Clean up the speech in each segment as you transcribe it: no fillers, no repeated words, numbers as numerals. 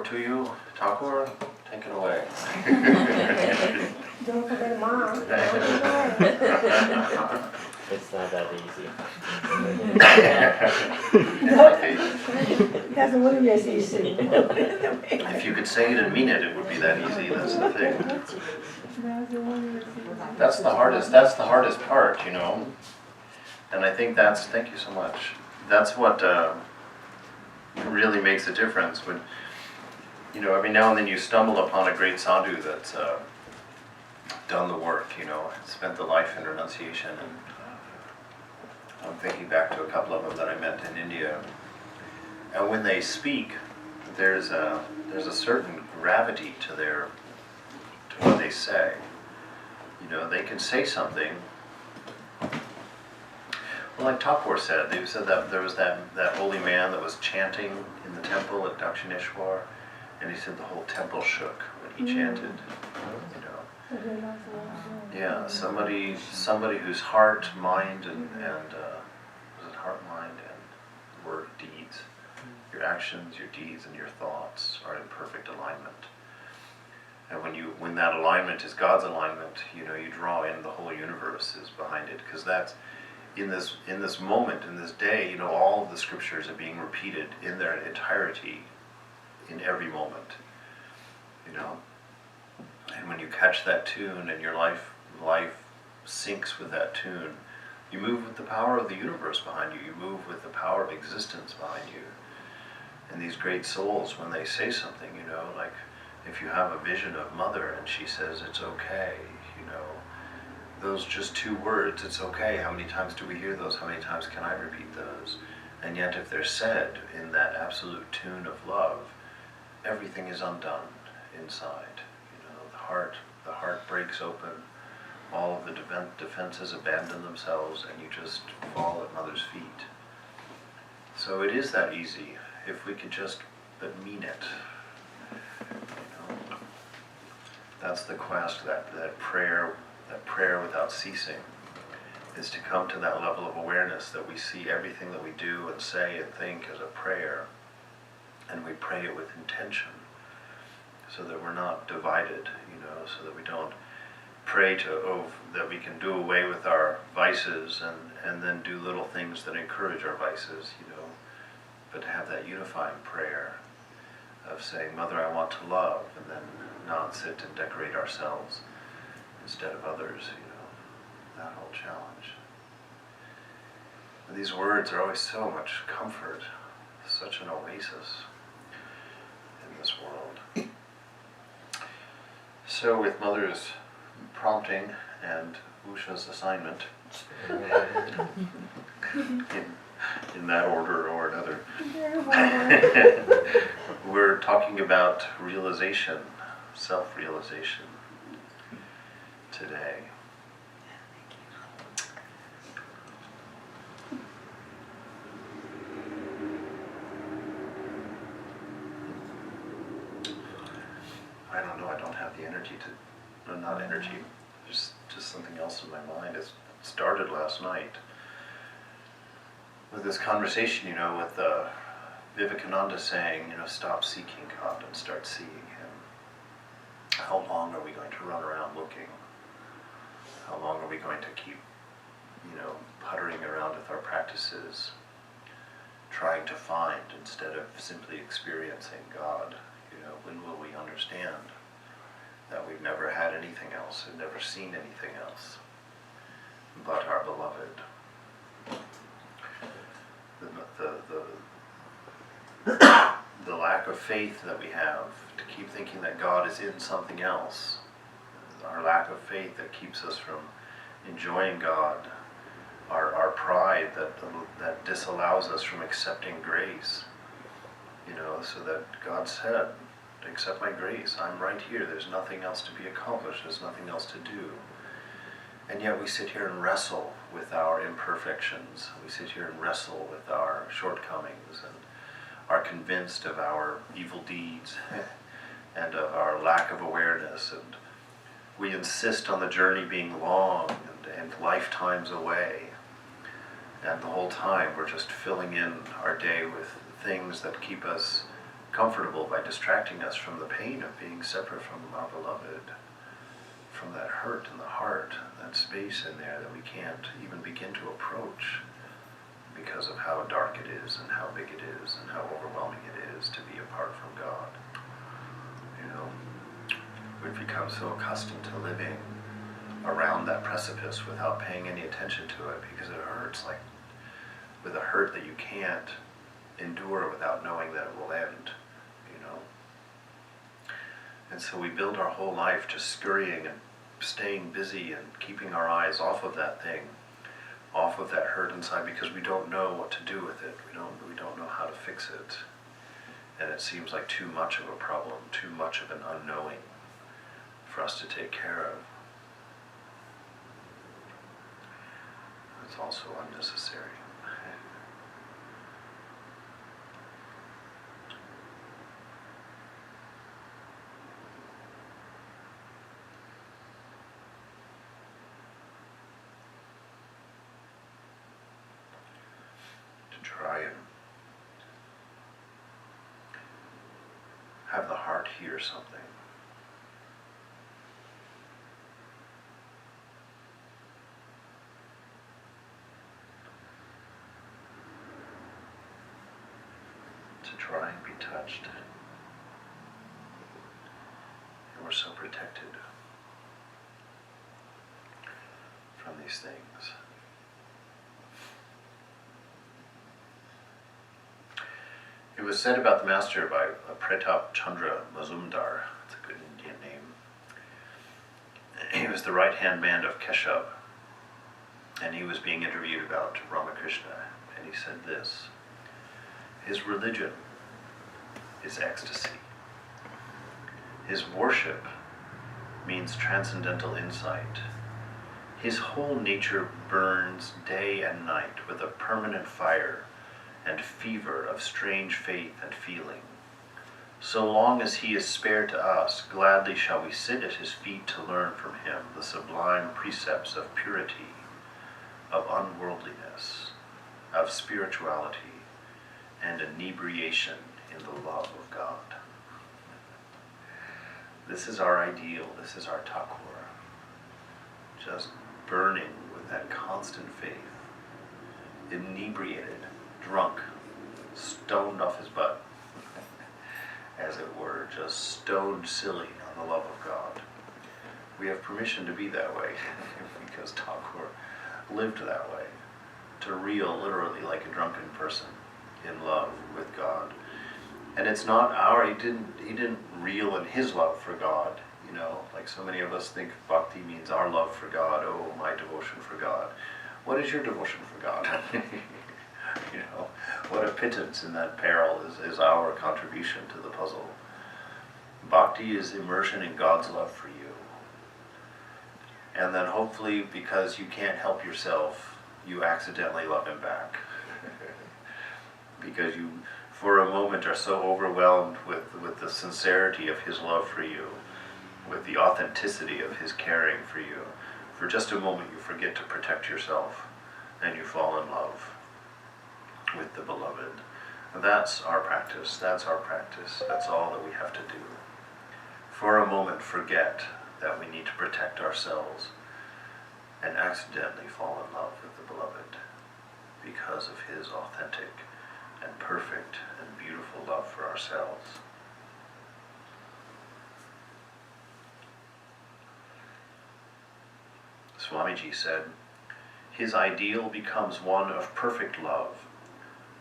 to you. Thakur, take it away. Don't forget Mom. It's not that easy. That's what it is easy. If you could say it and mean it, it would be that easy. That's the thing. That's the hardest part, you know. And I think thank you so much. That's what really makes a difference when, you know, every now and then you stumble upon a great sadhu that's done the work, you know, spent the life in renunciation. And I'm thinking back to a couple of them that I met in India. And when they speak, there's a certain gravity to what they say. You know, they can say something. Well, like Thakur said, they said that there was that holy man that was chanting in the temple at Dakshineshwar, and he said the whole temple shook when he chanted. You know, yeah, somebody whose heart, mind, and was it heart, mind, and word, deeds, your actions, your deeds, and your thoughts are in perfect alignment. And when that alignment is God's alignment, you know, you draw in the whole universe is behind it, because that's in this moment, in this day, you know, all of the scriptures are being repeated in their entirety in every moment, you know. And when you catch that tune and your life syncs with that tune, you move with the power of the universe behind you. You move with the power of existence behind you. And these great souls, when they say something, you know, like if you have a vision of Mother and she says it's okay, you know, those just two words, it's okay. How many times do we hear those? How many times can I repeat those? And yet if they're said in that absolute tune of love, everything is undone inside. You know, the heart breaks open, all of the defenses abandon themselves, and you just fall at Mother's feet. So it is that easy, if we could just but mean it. You know, that's the quest, that prayer without ceasing, is to come to that level of awareness that we see everything that we do and say and think as a prayer, and we pray it with intention, so that we're not divided, you know, so that we don't pray that we can do away with our vices and then do little things that encourage our vices, you know, but to have that unifying prayer of saying, Mother, I want to love, and then not sit and decorate ourselves instead of others, you know, that whole challenge. And these words are always so much comfort, such an oasis in this world. So with Mother's prompting and Usha's assignment, in that order or another, we're talking about realization, self-realization today. I don't know, I don't have the energy not energy, just something else in my mind. It started last night with this conversation, you know, with Vivekananda saying, you know, stop seeking God and start seeing Him. How long are we going to run around looking? How long are we going to keep, you know, puttering around with our practices, trying to find instead of simply experiencing God? You know, when will we understand that we've never had anything else and never seen anything else but our beloved? The lack of faith that we have to keep thinking that God is in something else, our lack of faith that keeps us from enjoying God, our pride that disallows us from accepting grace, you know, so that God said, accept my grace, I'm right here, there's nothing else to be accomplished, there's nothing else to do. And yet we sit here and wrestle with our imperfections, we sit here and wrestle with our shortcomings, and are convinced of our evil deeds and of our lack of awareness, and we insist on the journey being long and lifetimes away, and the whole time we're just filling in our day with things that keep us comfortable by distracting us from the pain of being separate from our beloved, from that hurt in the heart, that space in there that we can't even begin to approach because of how dark it is and how big it is and how overwhelming it is to be apart from God. You know, we've become so accustomed to living around that precipice without paying any attention to it because it hurts, like with a hurt that you can't endure without knowing that it will end, you know. And so we build our whole life just scurrying and staying busy and keeping our eyes off of that thing, off of that hurt inside, because we don't know what to do with it. We don't know how to fix it. And it seems like too much of a problem, too much of an unknowing for us to take care of. It's also unnecessary. Try and have the heart hear something. To try and be touched. And we're so protected from these things. It was said about the master by Pratap Chandra Mazumdar, it's a good Indian name. He was the right-hand man of Keshav, and he was being interviewed about Ramakrishna, and he said this: his religion is ecstasy. His worship means transcendental insight. His whole nature burns day and night with a permanent fire and fever of strange faith and feeling. So long as he is spared to us, gladly shall we sit at his feet to learn from him the sublime precepts of purity, of unworldliness, of spirituality, and inebriation in the love of God. This is our ideal, this is our Thakur, just burning with that constant faith, inebriated, drunk, stoned off his butt, as it were, just stoned silly on the love of God. We have permission to be that way because Thakur lived that way, to reel literally like a drunken person in love with God. And it's not he didn't reel in his love for God, you know, like so many of us think bhakti means our love for God, oh, my devotion for God. What is your devotion for God? You know, what a pittance in that peril is our contribution to the puzzle. Bhakti is immersion in God's love for you. And then hopefully, because you can't help yourself, you accidentally love him back. Because you, for a moment, are so overwhelmed with the sincerity of his love for you, with the authenticity of his caring for you. For just a moment, you forget to protect yourself, and you fall in love with the beloved. That's our practice. That's our practice. That's all that we have to do. For a moment, forget that we need to protect ourselves and accidentally fall in love with the beloved because of his authentic and perfect and beautiful love for ourselves. Swamiji said, his ideal becomes one of perfect love,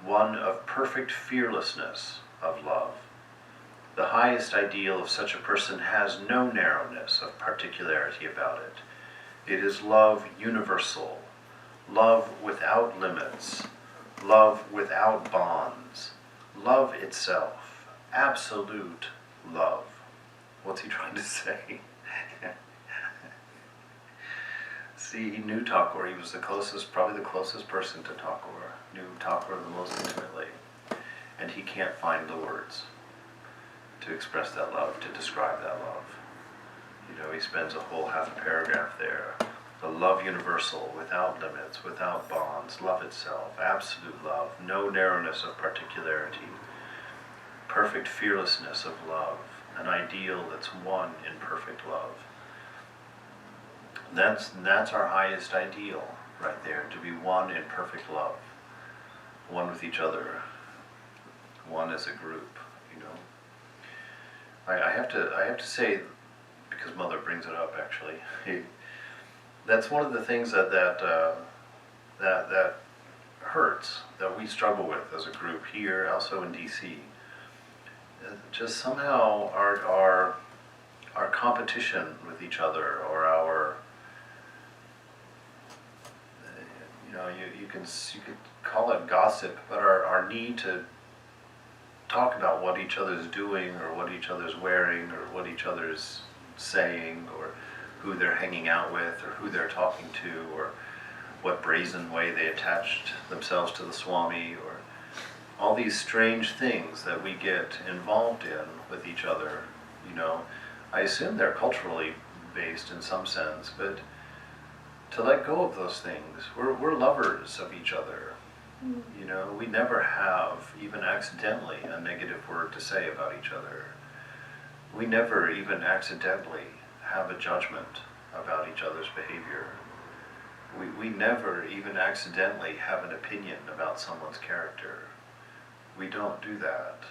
one of perfect fearlessness of love. The highest ideal of such a person has no narrowness of particularity about it. It is love universal, love without limits, love without bonds, love itself, absolute love. What's he trying to say? See, he knew Thakur. He was the closest, probably the closest person to Thakur. Knew Thakur the most intimately. And he can't find the words to express that love, to describe that love. You know, he spends a whole half paragraph there. The love universal, without limits, without bonds, love itself, absolute love, no narrowness of particularity, perfect fearlessness of love, an ideal that's one in perfect love. That's our highest ideal right there, to be one in perfect love, one with each other, one as a group, you know. I have to say, because Mother brings it up actually, that's one of the things that hurts, that we struggle with as a group here, also in DC. Just somehow our competition with each other, or our, you know, you could call it gossip, but our need to talk about what each other's doing, or what each other's wearing, or what each other's saying, or who they're hanging out with, or who they're talking to, or what brazen way they attached themselves to the Swami, or all these strange things that we get involved in with each other, you know. I assume they're culturally based in some sense, but to let go of those things. We're lovers of each other. You know, we never have, even accidentally, a negative word to say about each other. We never even accidentally have a judgment about each other's behavior. We never even accidentally have an opinion about someone's character. We don't do that.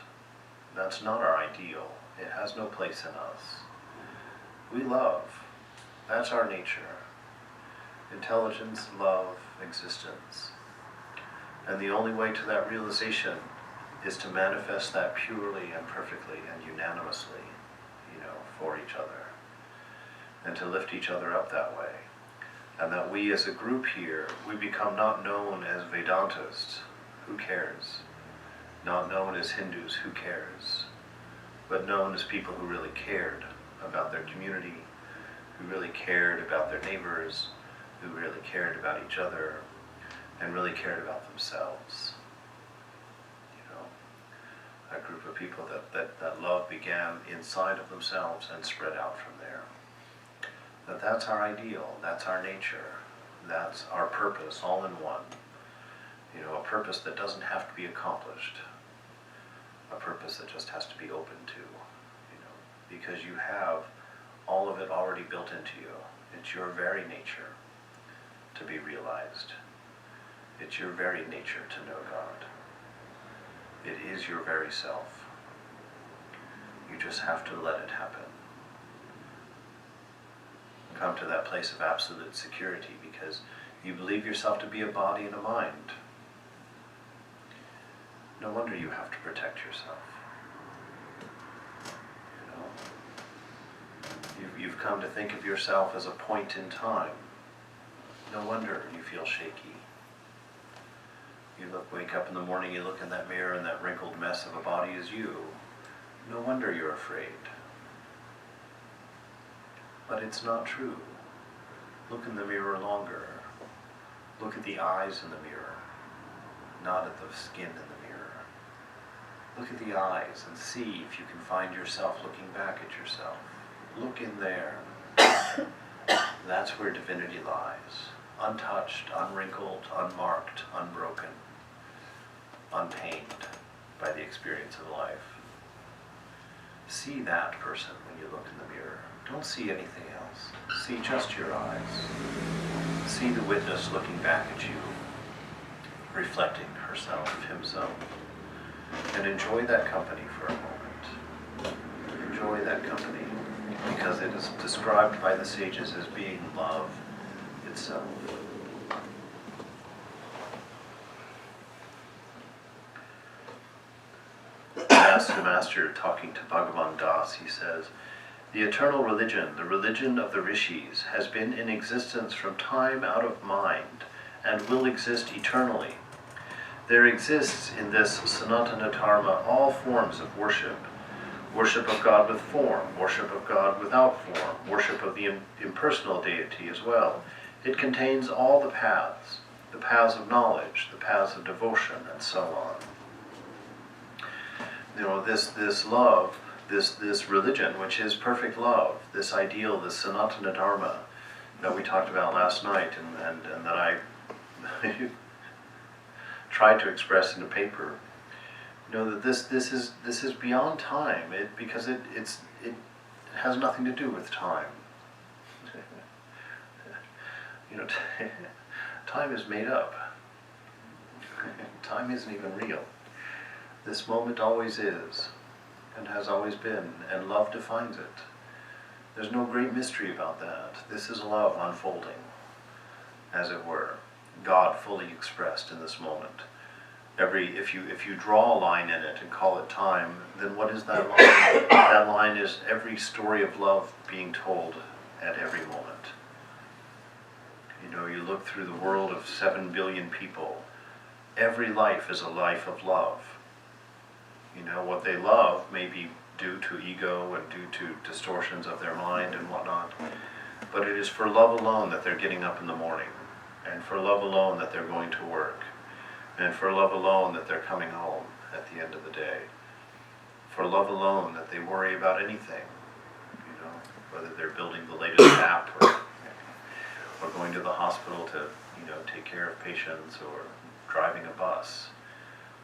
That's not our ideal. It has no place in us. We love. That's our nature. Intelligence, love, existence. And the only way to that realization is to manifest that purely and perfectly and unanimously, you know, for each other. And to lift each other up that way. And that we as a group here, we become not known as Vedantists, who cares? Not known as Hindus, who cares? But known as people who really cared about their community, who really cared about their neighbors, who really cared about each other, and really cared about themselves. You know, a group of people that love began inside of themselves and spread out from there. That's our ideal, that's our nature, that's our purpose, all in one. You know, a purpose that doesn't have to be accomplished, a purpose that just has to be open to, you know, because you have all of it already built into you. It's your very nature to be realized. It's your very nature to know God. It is your very self. You just have to let it happen. Come to that place of absolute security because you believe yourself to be a body and a mind. No wonder you have to protect yourself. You know, you've come to think of yourself as a point in time. No wonder you feel shaky. You wake up in the morning, you look in that mirror, and that wrinkled mess of a body is you. No wonder you're afraid. But it's not true. Look in the mirror longer. Look at the eyes in the mirror, not at the skin in the mirror. Look at the eyes and see if you can find yourself looking back at yourself. Look in there. That's where divinity lies. Untouched, unwrinkled, unmarked, unbroken, unpained by the experience of life. See that person when you look in the mirror. Don't see anything else. See just your eyes. See the witness looking back at you, reflecting herself, himself. And enjoy that company for a moment. Enjoy that company, because it is described by the sages as being love itself. The master talking to Bhagavan Das, he says, "The eternal religion, the religion of the rishis, has been in existence from time out of mind and will exist eternally. There exists in this Sanatana Dharma all forms of worship. Worship of God with form, worship of God without form, worship of the impersonal deity as well. It contains all the paths of knowledge, the paths of devotion, and so on." You know, this love, this religion, which is perfect love, this ideal, this Sanatana Dharma that we talked about last night and that I tried to express in a paper, You know that this is beyond time. Because it has nothing to do with time. You know, time is made up. Time isn't even real. This moment always is, and has always been, and love defines it. There's no great mystery about that. This is love unfolding, as it were, God fully expressed in this moment. If you draw a line in it and call it time, then what is that line? That line is every story of love being told at every moment. You know, you look through the world of 7 billion people, every life is a life of love. You know, what they love may be due to ego and due to distortions of their mind and whatnot, but it is for love alone that they're getting up in the morning, and for love alone that they're going to work, and for love alone that they're coming home at the end of the day, for love alone that they worry about anything, you know, whether they're building the latest app or going to the hospital to, you know, take care of patients or driving a bus.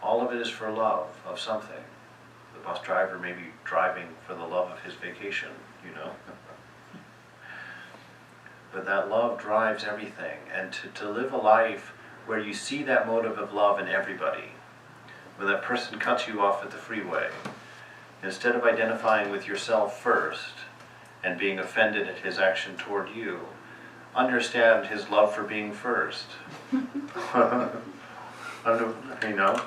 All of it is for love of something. The bus driver may be driving for the love of his vacation, you know. But that love drives everything. And to live a life where you see that motive of love in everybody, when that person cuts you off at the freeway, instead of identifying with yourself first and being offended at his action toward you, understand his love for being first. You know,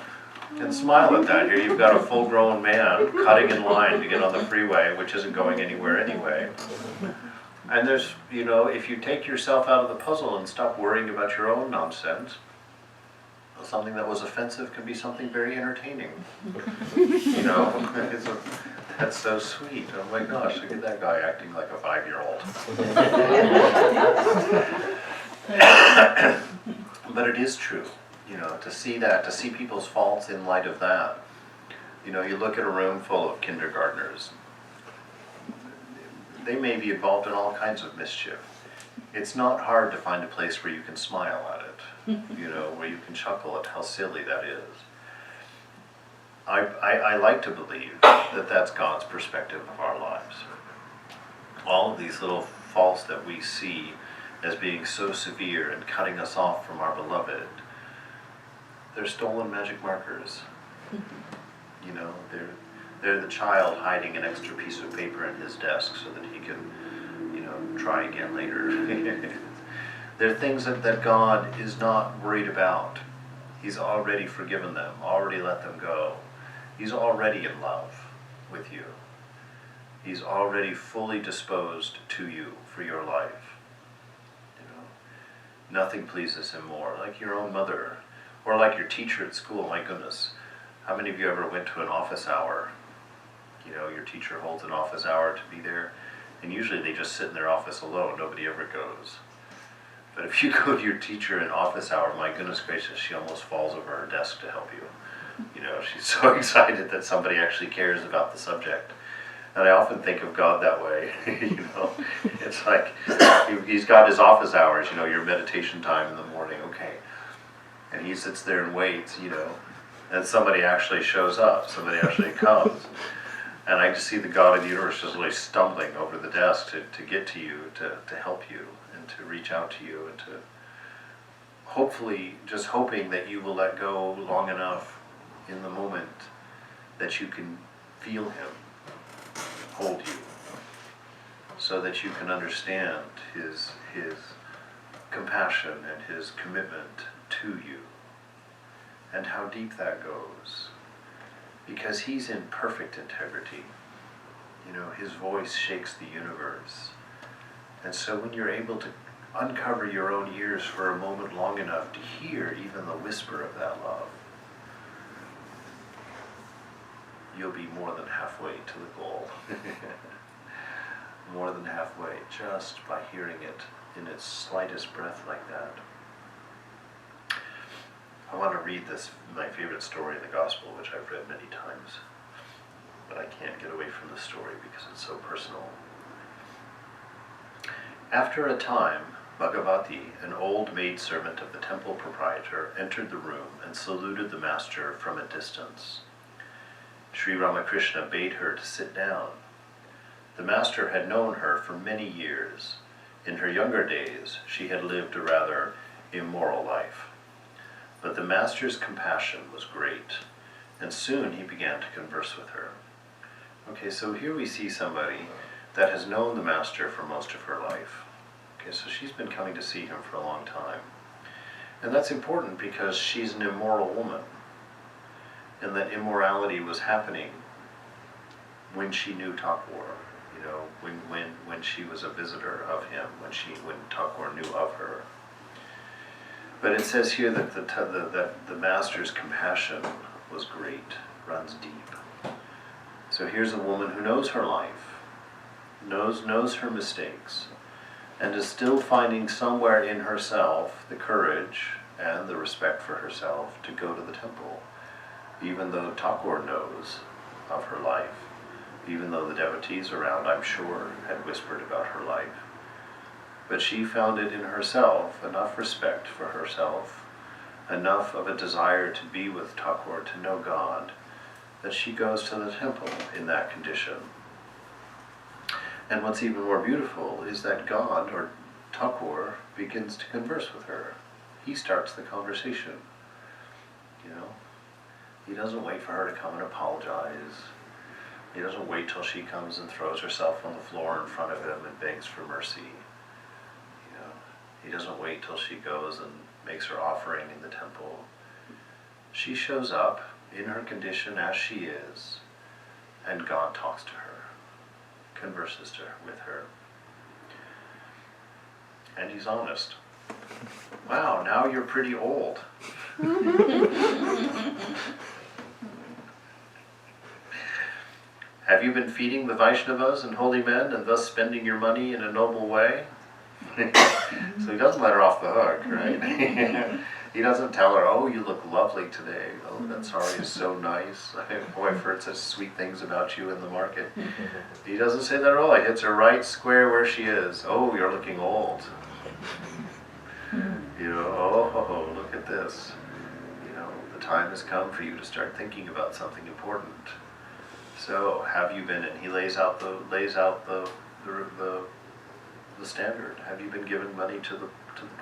and smile at that. Here you've got a full-grown man cutting in line to get on the freeway, which isn't going anywhere anyway. And there's, you know, if you take yourself out of the puzzle and stop worrying about your own nonsense, something that was offensive can be something very entertaining. You know, that's so sweet. Oh my gosh, look at that guy acting like a 5-year-old. But it is true, you know, to see that, to see people's faults in light of that. You know, you look at a room full of kindergartners. They may be involved in all kinds of mischief. It's not hard to find a place where you can smile at it, you know, where you can chuckle at how silly that is. I like to believe that that's God's perspective of our lives. All of these little faults that we see as being so severe and cutting us off from our beloved, they're stolen magic markers. You know, they're the child hiding an extra piece of paper in his desk so that he can, you know, try again later. They're things that God is not worried about. He's already forgiven them, already let them go. He's already in love with you. He's already fully disposed to you for your life. You know, nothing pleases him more, like your own mother, or like your teacher at school. My goodness, how many of you ever went to an office hour? You know, your teacher holds an office hour to be there, and usually they just sit in their office alone. Nobody ever goes. But if you go to your teacher in office hour, my goodness gracious, she almost falls over her desk to help you. You know, she's so excited that somebody actually cares about the subject. And I often think of God that way. You know, it's like he's got his office hours, you know, your meditation time in the morning, okay. And he sits there and waits, you know, and somebody actually shows up, somebody actually comes. And I just see the God of the universe just really stumbling over the desk to get to you, to help you, and to reach out to you, and to hopefully, just hoping that you will let go long enough in the moment that you can feel him hold you, so that you can understand his compassion and his commitment to you, and how deep that goes. Because he's in perfect integrity. You know, his voice shakes the universe. And so when you're able to uncover your own ears for a moment long enough to hear even the whisper of that love, you'll be more than halfway to the goal. More than halfway, just by hearing it in its slightest breath like that. I want to read this, my favorite story in the Gospel, which I've read many times, but I can't get away from the story because it's so personal. After a time, Bhagavati, an old maidservant of the temple proprietor, entered the room and saluted the master from a distance. Sri Ramakrishna bade her to sit down. The master had known her for many years. In her younger days, she had lived a rather immoral life. But the master's compassion was great, and soon he began to converse with her. Okay, so here we see somebody that has known the master for most of her life. Okay, so she's been coming to see him for a long time. And that's important because she's an immoral woman. And that immorality was happening when she knew Thakur, you know, when she was a visitor of him, when Thakur knew of her. But it says here that the master's compassion was great, runs deep. So here's a woman who knows her life, knows her mistakes, and is still finding somewhere in herself the courage and the respect for herself to go to the temple, even though Thakur knows of her life, even though the devotees around, I'm sure, had whispered about her life. But she found it in herself enough respect for herself, enough of a desire to be with Thakur, to know God, that she goes to the temple in that condition. And what's even more beautiful is that God, or Thakur, begins to converse with her. He starts the conversation. You know, he doesn't wait for her to come and apologize. He doesn't wait till she comes and throws herself on the floor in front of him and begs for mercy. You know, he doesn't wait till she goes and makes her offering in the temple. She shows up in her condition as she is, and God talks to her, converses with her. And he's honest. Wow, now you're pretty old. Have you been feeding the Vaishnavas and holy men and thus spending your money in a noble way? So he doesn't let her off the hook, right? He doesn't tell her, oh, you look lovely today. Oh, that sari is so nice. Boy, I've heard such sweet things about you in the market. He doesn't say that at all. He hits her right square where she is. Oh, you're looking old. You know, oh, look at this. You know, the time has come for you to start thinking about something important. So, have you been? And he lays out the standard. Have you been giving money to the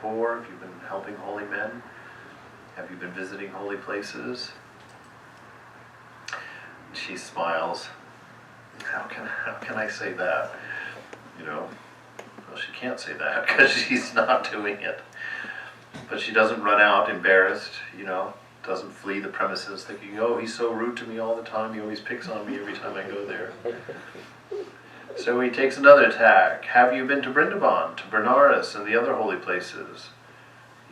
poor? Have you been helping holy men? Have you been visiting holy places? She smiles. How can I say that? You know, well, she can't say that because she's not doing it. But she doesn't run out embarrassed, you know, doesn't flee the premises thinking, oh, he's so rude to me all the time, he always picks on me every time I go there. So he takes another tack. Have you been to Vrindavan, to Benares, and the other holy places?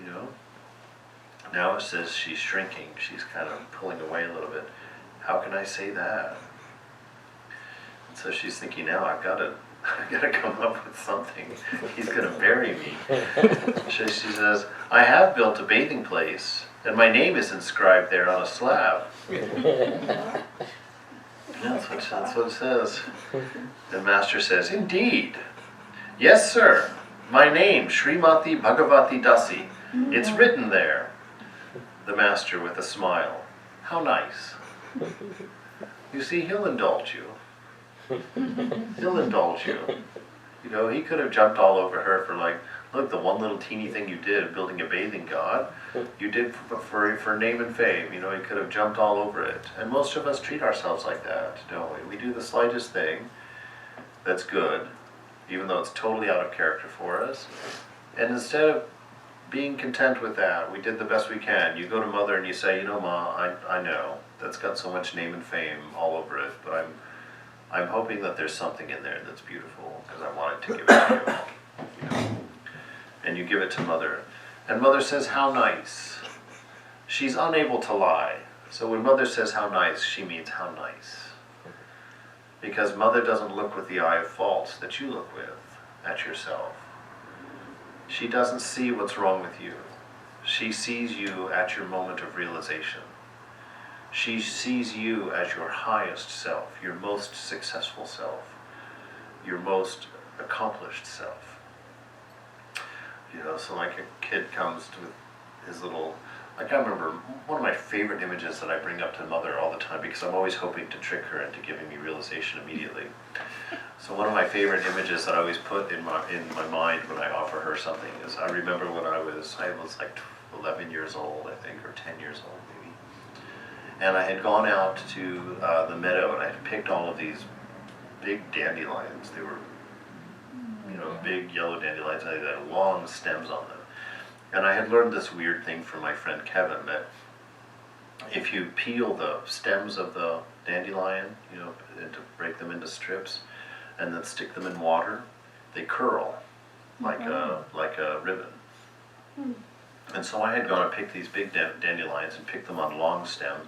You know? Now it says she's shrinking, she's kind of pulling away a little bit. How can I say that? And so she's thinking, now I gotta come up with something. He's gonna bury me. So she says, I have built a bathing place, and my name is inscribed there on a slab. That's what it says. The master says, indeed. Yes, sir. My name, Srimati Bhagavati Dasi. It's written there. The master with a smile. How nice. You see, he'll indulge you. He'll indulge you. You know, he could have jumped all over her for like, look, the one little teeny thing you did, building a bathing god, you did for name and fame. You know, he could have jumped all over it. And most of us treat ourselves like that, don't we? We do the slightest thing that's good, even though it's totally out of character for us. And instead of being content with that, we did the best we can. You go to mother and you say, you know, Ma, I know that's got so much name and fame all over it, but I'm hoping that there's something in there that's beautiful because I wanted to give it to you. You know? And you give it to mother. And mother says, how nice. She's unable to lie. So when mother says how nice, she means how nice. Because mother doesn't look with the eye of faults that you look with at yourself. She doesn't see what's wrong with you. She sees you at your moment of realization. She sees you as your highest self, your most successful self, your most accomplished self. You know, so like a kid comes with his little I can't remember, one of my favorite images that I bring up to Mother all the time, because I'm always hoping to trick her into giving me realization immediately. So one of my favorite images that I always put in my mind when I offer her something is, I remember when I was like 11 years old, I think, or 10 years old maybe. And I had gone out to the meadow, and I had picked all of these big dandelions. They were, big yellow dandelions, and they had long stems on them. And I had learned this weird thing from my friend Kevin, that if you peel the stems of the dandelion, and to break them into strips, and then stick them in water, they curl like a ribbon. And so I had gone and picked these big dandelions and picked them on long stems,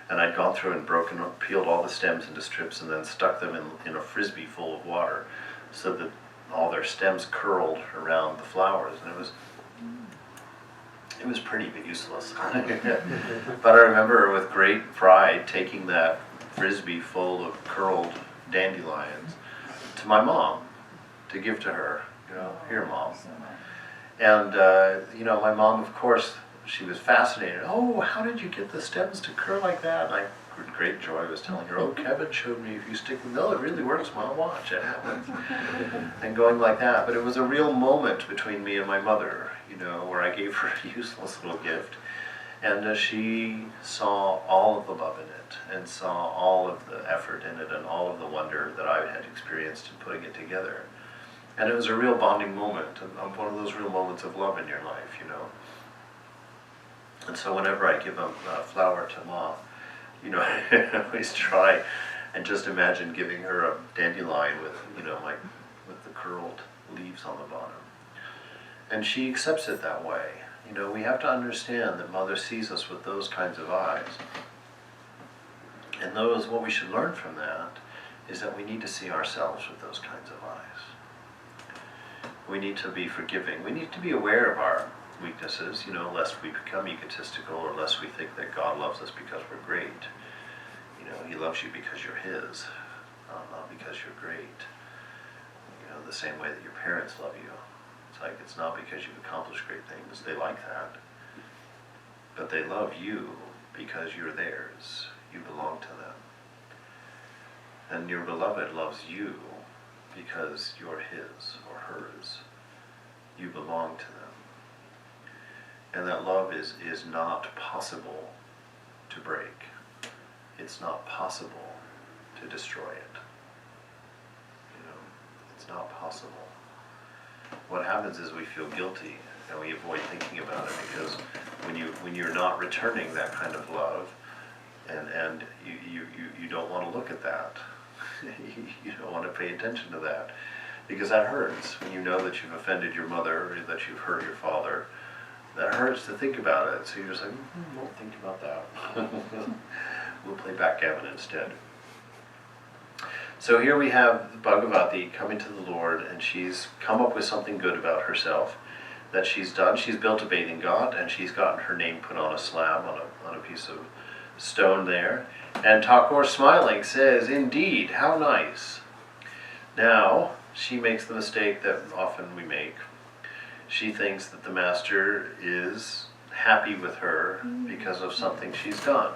and I'd gone through and peeled all the stems into strips and then stuck them in a frisbee full of water, so that all their stems curled around the flowers, and it was pretty but useless. But I remember with great pride taking that frisbee full of curled dandelions to my mom to give to her. Here, Mom. And my mom, of course, she was fascinated. Oh, how did you get the stems to curl like that? And I, with great joy, was telling her, oh, Kevin showed me if you stick them. No, it really works, Mom. Watch, it happens. And going like that. But it was a real moment between me and my mother, where I gave her a useless little gift. And she saw all of the love in it, and saw all of the effort in it, and all of the wonder that I had experienced in putting it together. And it was a real bonding moment, and one of those real moments of love in your life, And so whenever I give a flower to Mom, I always try and just imagine giving her a dandelion with, with the curled leaves on the bottom. And she accepts it that way. We have to understand that Mother sees us with those kinds of eyes. And what we should learn from that is that we need to see ourselves with those kinds of eyes. We need to be forgiving. We need to be aware of our weaknesses, lest we become egotistical, or lest we think that God loves us because we're great. He loves you because you're His, not because you're great. The same way that your parents love you. It's not because you've accomplished great things. They like that. But they love you because you're theirs. You belong to them. And your beloved loves you because you're his or hers. You belong to them. And that love is not possible to break. It's not possible to destroy it. It's not possible. What happens is we feel guilty and we avoid thinking about it, because when you're not returning that kind of love, and you don't want to look at that, you don't want to pay attention to that, because that hurts. When you know that you've offended your mother, or that you've hurt your father, that hurts to think about it. So you're just like, won't think about that. We'll play backgammon instead. So here we have Bhagavati coming to the Lord, and she's come up with something good about herself that she's done. She's built a bathing ghat, and she's gotten her name put on a slab, on a piece of stone there. And Thakur, smiling, says, "Indeed, how nice." Now, she makes the mistake that often we make. She thinks that the master is happy with her because of something she's done,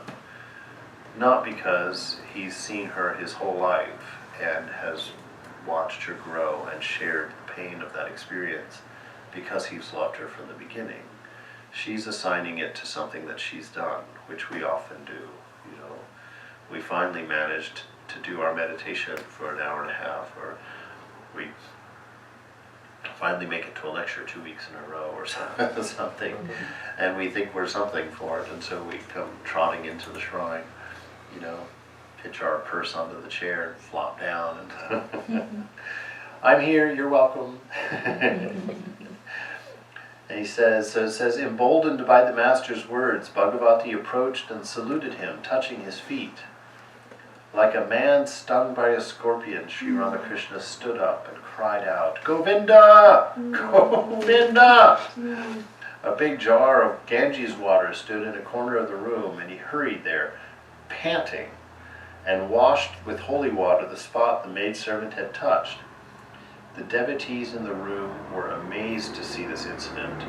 not because he's seen her his whole life and has watched her grow and shared the pain of that experience, because he's loved her from the beginning. She's assigning it to something that she's done, which we often do. We finally managed to do our meditation for an hour and a half, or we finally make it to a lecture 2 weeks in a row or something, and we think we're something for it, and so we come trotting into the shrine, pitch our purse onto the chair and flop down, and I'm here, you're welcome. And he says, emboldened by the master's words, Bhagavati approached and saluted him, touching his feet. Like a man stung by a scorpion, Sri Ramakrishna stood up and cried out, "Govinda! Govinda!" A big jar of Ganges water stood in a corner of the room, and he hurried there, panting, and washed with holy water the spot the maidservant had touched. The devotees in the room were amazed to see this incident.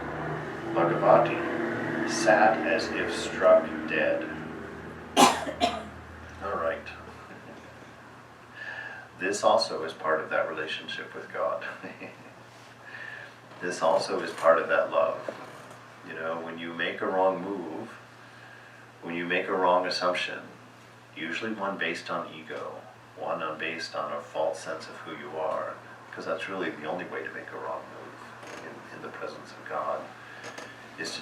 Bhagavati, sat as if struck dead. All right. This also is part of that relationship with God. This also is part of that love. You know, when you make a wrong move, when you make a wrong assumption, usually one based on ego, one based on a false sense of who you are, because that's really the only way to make a wrong move in the presence of God, is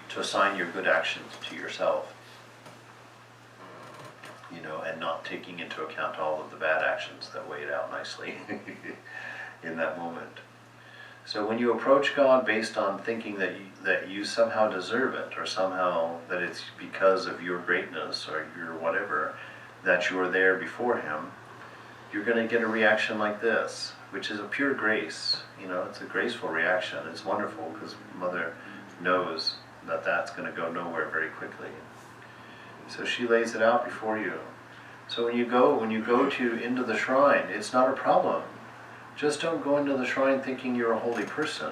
to assign your good actions to yourself, you know, and not taking into account all of the bad actions that weigh it out nicely in that moment. So when you approach God based on thinking that you somehow deserve it, or somehow that it's because of your greatness or your whatever that you are there before Him, you're going to get a reaction like this, which is a pure grace. You know, it's a graceful reaction. It's wonderful because Mother knows that that's going to go nowhere very quickly. So she lays it out before you. So when you go into the shrine, it's not a problem. Just don't go into the shrine thinking you're a holy person.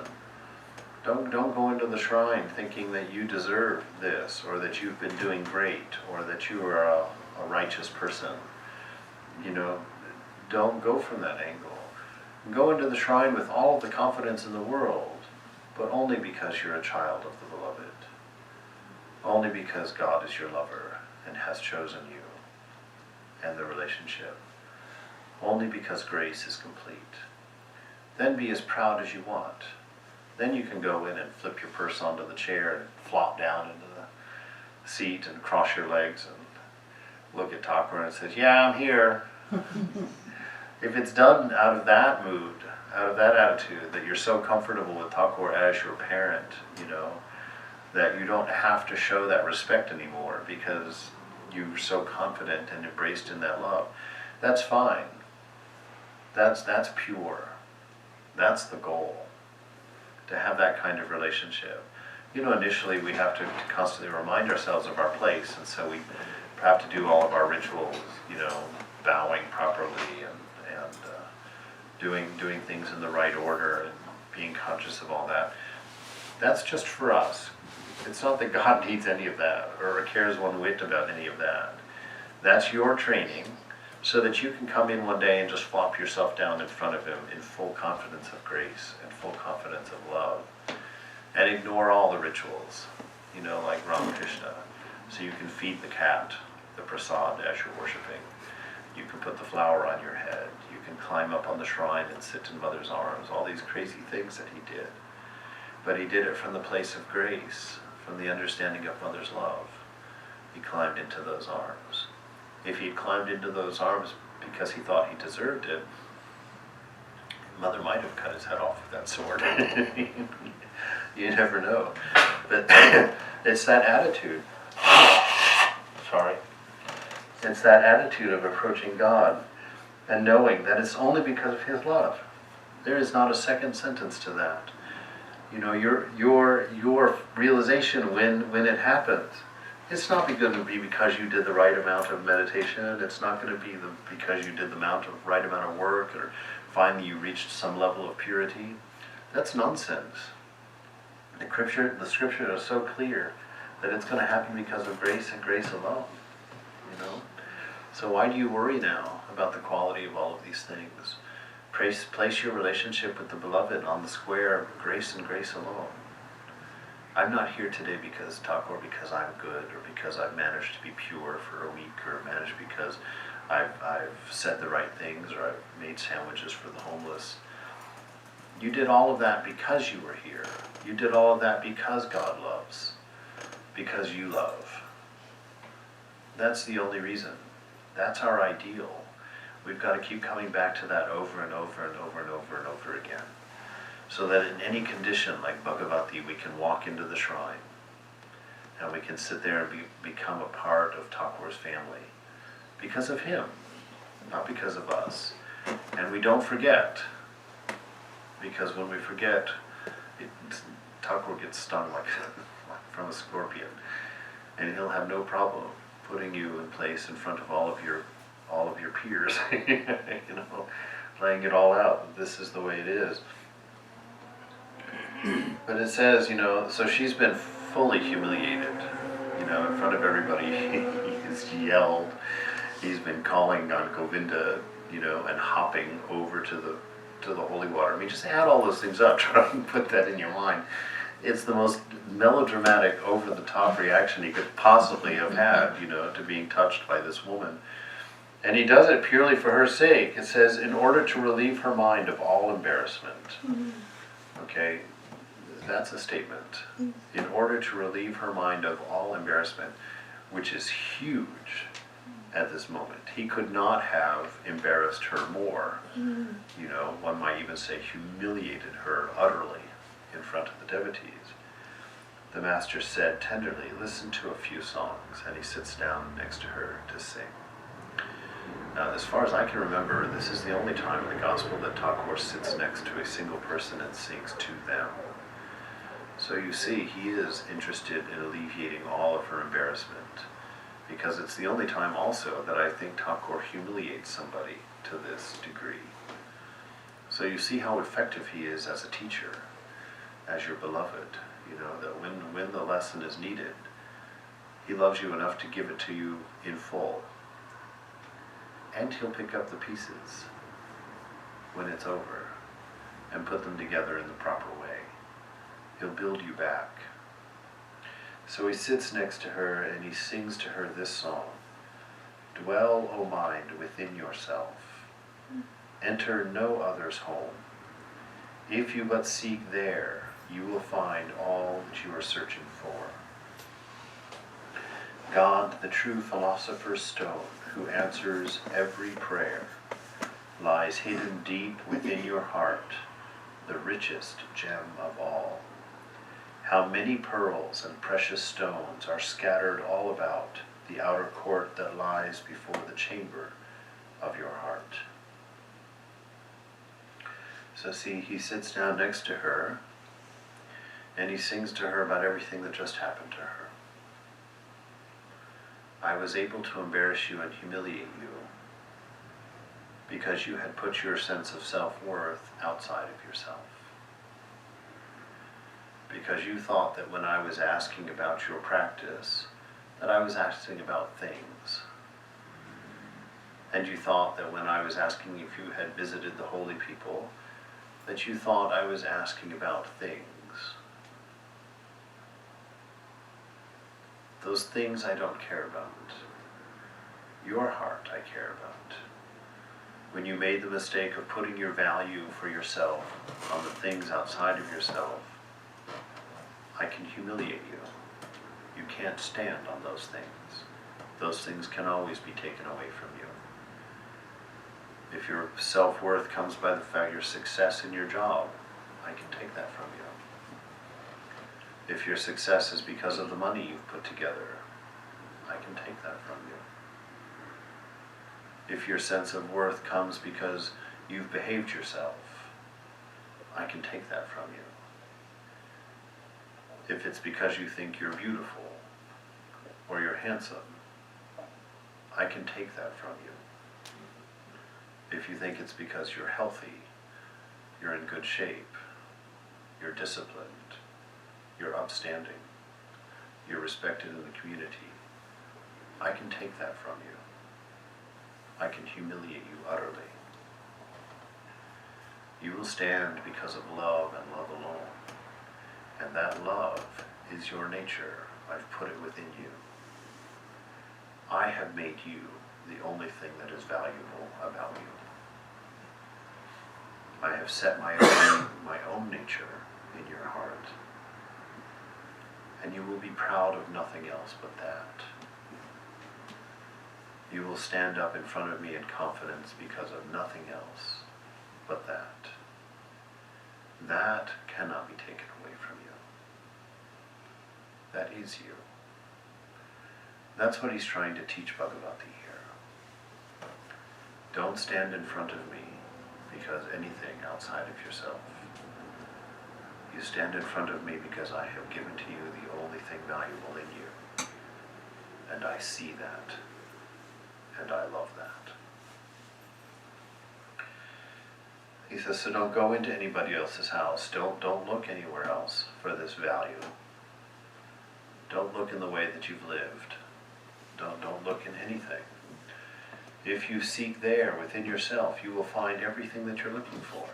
Don't go into the shrine thinking that you deserve this, or that you've been doing great, or that you are a righteous person. You know, don't go from that angle. Go into the shrine with all of the confidence in the world, but only because you're a child of the Beloved. Only because God is your lover and has chosen you and the relationship. Only because grace is complete. Then be as proud as you want. Then you can go in and flip your purse onto the chair and flop down into the seat and cross your legs and look at Thakur and says, yeah, I'm here. If it's done out of that mood, out of that attitude, that you're so comfortable with Thakur as your parent, you know, that you don't have to show that respect anymore because you're so confident and embraced in that love, that's fine. That's pure. That's the goal, to have that kind of relationship. You know, initially we have to constantly remind ourselves of our place, and so we have to do all of our rituals, you know, bowing properly and doing things in the right order and being conscious of all that. That's just for us. It's not that God needs any of that or cares one whit about any of that. That's your training so that you can come in one day and just flop yourself down in front of Him in full confidence of grace and full confidence of love, and ignore all the rituals, you know, like Ramakrishna. So you can feed the cat the prasad as you're worshiping. You can put the flower on your head. You can climb up on the shrine and sit in Mother's arms. All these crazy things that he did. But he did it from the place of grace, from the understanding of Mother's love. He climbed into those arms. If he'd climbed into those arms because he thought he deserved it, Mother might have cut his head off with that sword. You never know. But it's that attitude. Sorry. It's that attitude of approaching God and knowing that it's only because of His love. There is not a second sentence to that. You know, your realization when it happens, it's not going to be because you did the right amount of meditation. It's not going to be because you did the right amount of work, or finally you reached some level of purity. That's nonsense. The scripture is so clear that it's going to happen because of grace and grace alone. You know? So why do you worry now about the quality of all of these things? Place your relationship with the Beloved on the square of grace and grace alone. I'm not here today because I'm good, or because I've managed to be pure for a week, or managed because I've said the right things, or I've made sandwiches for the homeless. You did all of that because you were here. You did all of that because God loves, because you love. That's the only reason. That's our ideal. We've got to keep coming back to that over and over and over and over and over again. So that in any condition, like Bhagavati, we can walk into the shrine and we can sit there and become a part of Thakur's family. Because of him, not because of us. And we don't forget, because when we forget, Thakur gets stung like from a scorpion. And he'll have no problem putting you in place in front of all of your peers, you know, laying it all out. This is the way it is. But it says, so she's been fully humiliated, in front of everybody. He's yelled. He's been calling on Govinda, and hopping over to the holy water. I mean, just add all those things up. Try and put that in your mind. It's the most melodramatic, over-the-top reaction he could possibly have had, to being touched by this woman. And he does it purely for her sake. It says, in order to relieve her mind of all embarrassment. Okay, that's a statement. In order to relieve her mind of all embarrassment, which is huge at this moment. He could not have embarrassed her more. One might even say humiliated her utterly in front of the devotees. The master said tenderly, listen to a few songs, and he sits down next to her to sing. Now, as far as I can remember, this is the only time in the gospel that Thakur sits next to a single person and sings to them. So you see, he is interested in alleviating all of her embarrassment, because it's the only time also that I think Thakur humiliates somebody to this degree. So you see how effective he is as a teacher, as your beloved, that when the lesson is needed, he loves you enough to give it to you in full. And he'll pick up the pieces when it's over and put them together in the proper way. He'll build you back. So he sits next to her and he sings to her this song. Dwell, O mind, within yourself. Enter no other's home. If you but seek there, you will find all that you are searching for. God, the true philosopher's stone, who answers every prayer, lies hidden deep within your heart, the richest gem of all. How many pearls and precious stones are scattered all about the outer court that lies before the chamber of your heart. So see, he sits down next to her, and he sings to her about everything that just happened to her. I was able to embarrass you and humiliate you because you had put your sense of self-worth outside of yourself. Because you thought that when I was asking about your practice, that I was asking about things. And you thought that when I was asking if you had visited the holy people, that you thought I was asking about things. Those things I don't care about. Your heart I care about. When you made the mistake of putting your value for yourself on the things outside of yourself, I can humiliate you. You can't stand on those things. Those things can always be taken away from you. If your self-worth comes by the fact your success in your job, I can take that from you. If your success is because of the money you've put together, I can take that from you. If your sense of worth comes because you've behaved yourself, I can take that from you. If it's because you think you're beautiful or you're handsome, I can take that from you. If you think it's because you're healthy, you're in good shape, you're disciplined, you're upstanding, you're respected in the community, I can take that from you. I can humiliate you utterly. You will stand because of love and love alone. And that love is your nature. I've put it within you. I have made you the only thing that is valuable about you. I have set my own nature in your heart. And you will be proud of nothing else but that. You will stand up in front of me in confidence because of nothing else but that. That cannot be taken away from you. That is you. That's what he's trying to teach Bhagavati here. Don't stand in front of me because anything outside of yourself. You stand in front of me because I have given to you the only thing valuable in you. And I see that. And I love that. He says, so don't go into anybody else's house. Don't look anywhere else for this value. Don't look in the way that you've lived. Don't look in anything. If you seek there within yourself, you will find everything that you're looking for.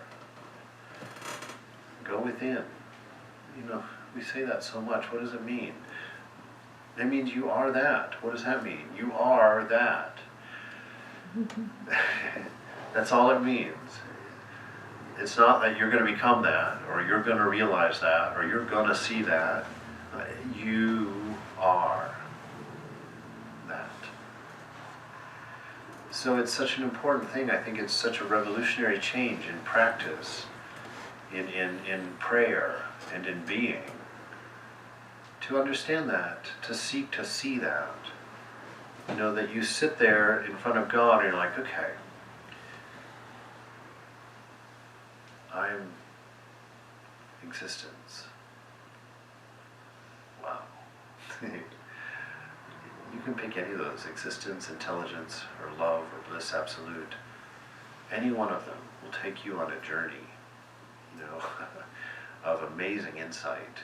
Go within. You know, we say that so much. What does it mean? It means you are that. What does that mean? You are that. That's all it means. It's not that you're going to become that, or you're going to realize that, or you're going to see that. You are that. So it's such an important thing. I think it's such a revolutionary change in practice, in prayer, and in being. To understand that, to seek to see that. You know, that you sit there in front of God and you're like, okay, I'm existence. Wow. You can pick any of those, existence, intelligence, or love, or bliss absolute. Any one of them will take you on a journey, you know, of amazing insight.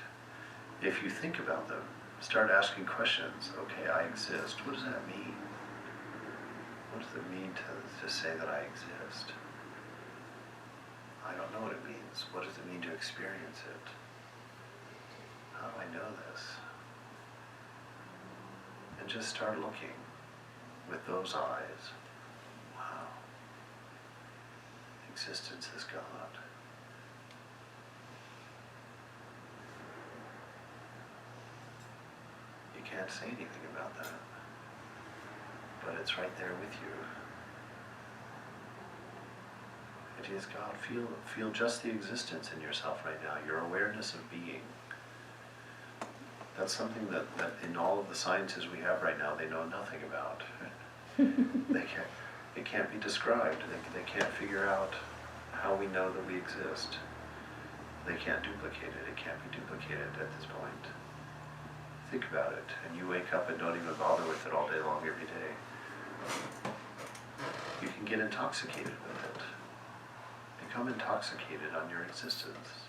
If you think about them, start asking questions. Okay, I exist. What does that mean? What does it mean to say that I exist? I don't know what it means. What does it mean to experience it? How do I know this? And just start looking with those eyes. Wow. Existence is God. You can't say anything about that, but it's right there with you. It is God. Feel just the existence in yourself right now, your awareness of being. That's something that in all of the sciences we have right now, they know nothing about. It can't be described. They can't figure out how we know that we exist. They can't duplicate it. It can't be duplicated at this point. Think about it, and you wake up and don't even bother with it all day long every day. You can get intoxicated with it. Become intoxicated on your existence.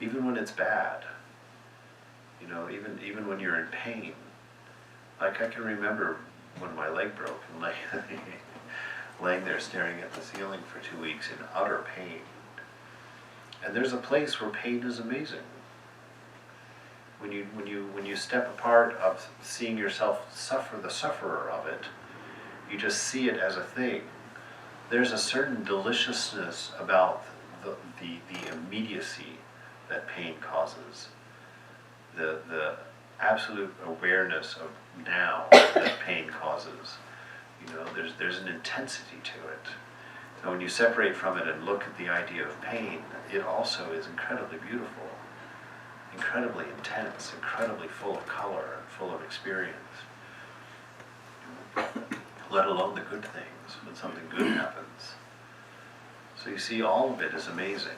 Even when it's bad. You know, even when you're in pain. Like I can remember when my leg broke and laying there staring at the ceiling for 2 weeks in utter pain. And there's a place where pain is amazing. When you step apart of seeing yourself suffer, the sufferer of it, you just see it as a thing. There's a certain deliciousness about the immediacy that pain causes. The absolute awareness of now that pain causes. You know, there's an intensity to it. So when you separate from it and look at the idea of pain, it also is incredibly beautiful, incredibly intense, incredibly full of color and full of experience. Let alone the good things, when something good happens. So you see, all of it is amazing.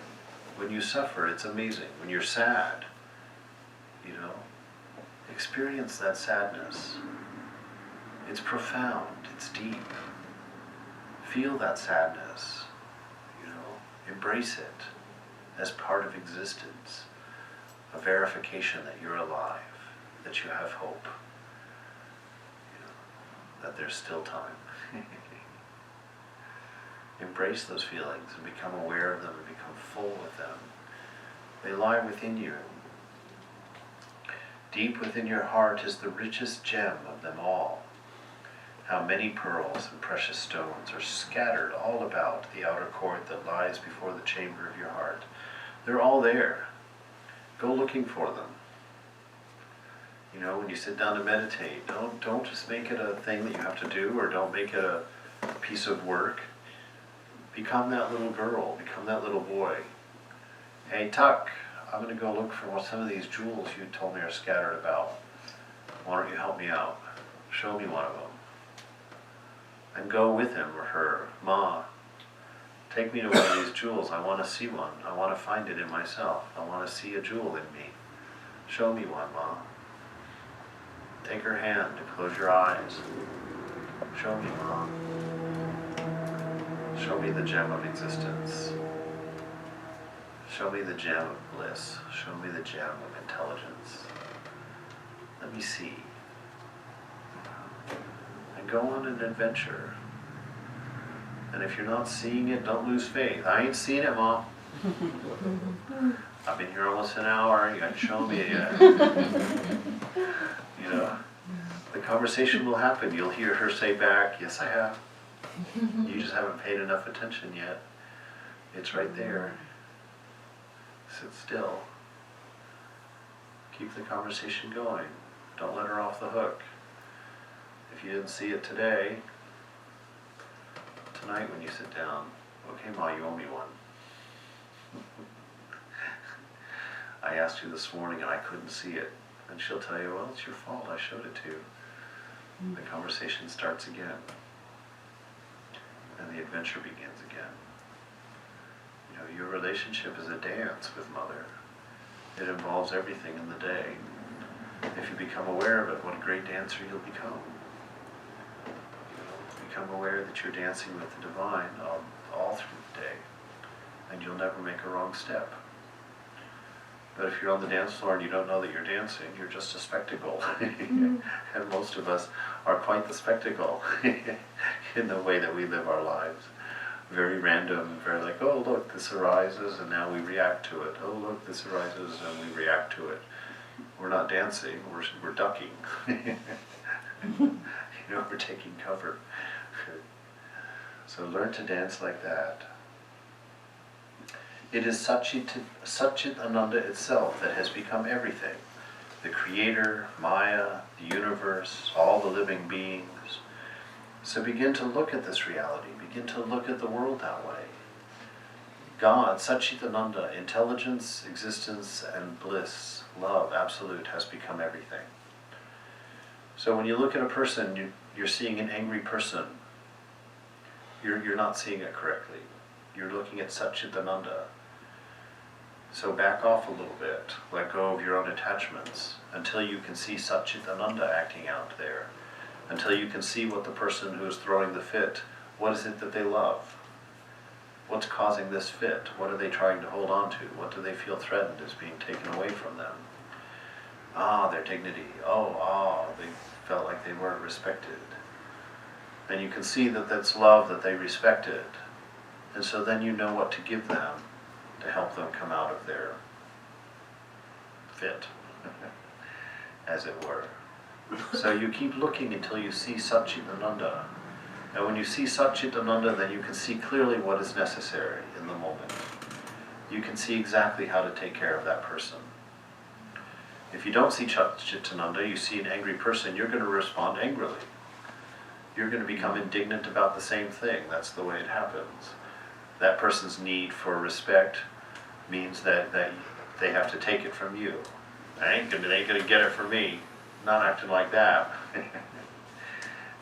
When you suffer, it's amazing. When you're sad, you know, experience that sadness. It's profound, it's deep. Feel that sadness, you know, embrace it as part of existence, a verification that you're alive, that you have hope, you know, that there's still time. Embrace those feelings and become aware of them and become full with them. They lie within you. Deep within your heart is the richest gem of them all. How many pearls and precious stones are scattered all about the outer court that lies before the chamber of your heart. They're all there. Go looking for them. You know, when you sit down to meditate, don't just make it a thing that you have to do, or don't make it a piece of work. Become that little girl, become that little boy. Hey, Tuck, I'm going to go look for some of these jewels you told me are scattered about. Why don't you help me out? Show me one of them. And go with him or her. Ma, take me to one of these jewels. I want to see one. I want to find it in myself. I want to see a jewel in me. Show me one, Ma. Take her hand and close your eyes. Show me, Ma. Show me the gem of existence. Show me the gem of bliss. Show me the gem of intelligence. Let me see. And go on an adventure. And if you're not seeing it, don't lose faith. I ain't seen it, Mom. I've been here almost an hour. You haven't shown me it yet. You know, the conversation will happen. You'll hear her say back, yes, I have. You just haven't paid enough attention yet. It's right there. Sit still. Keep the conversation going. Don't let her off the hook. If you didn't see it today, tonight when you sit down, okay, Ma, you owe me one. I asked you this morning and I couldn't see it. And she'll tell you, well, it's your fault, I showed it to you. The conversation starts again. And the adventure begins again. You know, your relationship is a dance with Mother. It involves everything in the day. If you become aware of it, what a great dancer you'll become. Become aware that you're dancing with the divine all through the day. And you'll never make a wrong step. But if you're on the dance floor and you don't know that you're dancing, you're just a spectacle. And most of us are quite the spectacle in the way that we live our lives. Very random, very like, oh look, this arises and now we react to it. Oh look, this arises and we react to it. We're not dancing, we're ducking. You know, we're taking cover. So learn to dance like that. It is Satchitananda itself that has become everything. The Creator, Maya, the universe, all the living beings. So begin to look at this reality. Begin to look at the world that way. God, Satchitananda, intelligence, existence, and bliss, love, absolute, has become everything. So when you look at a person, you're seeing an angry person. You're not seeing it correctly. You're looking at Satchitananda. So back off a little bit. Let go of your own attachments until you can see Satchitananda acting out there. Until you can see what the person who is throwing the fit, what is it that they love? What's causing this fit? What are they trying to hold on to? What do they feel threatened as being taken away from them? Their dignity. They felt like they weren't respected. And you can see that that's love that they respected. And so then you know what to give them to help them come out of their fit, as it were. So you keep looking until you see Satchitananda. And when you see Satchitananda, then you can see clearly what is necessary in the moment. You can see exactly how to take care of that person. If you don't see Satchitananda, you see an angry person, you're going to respond angrily. You're going to become indignant about the same thing. That's the way it happens. That person's need for respect means that they have to take it from you. They ain't gonna get it from me. Not acting like that.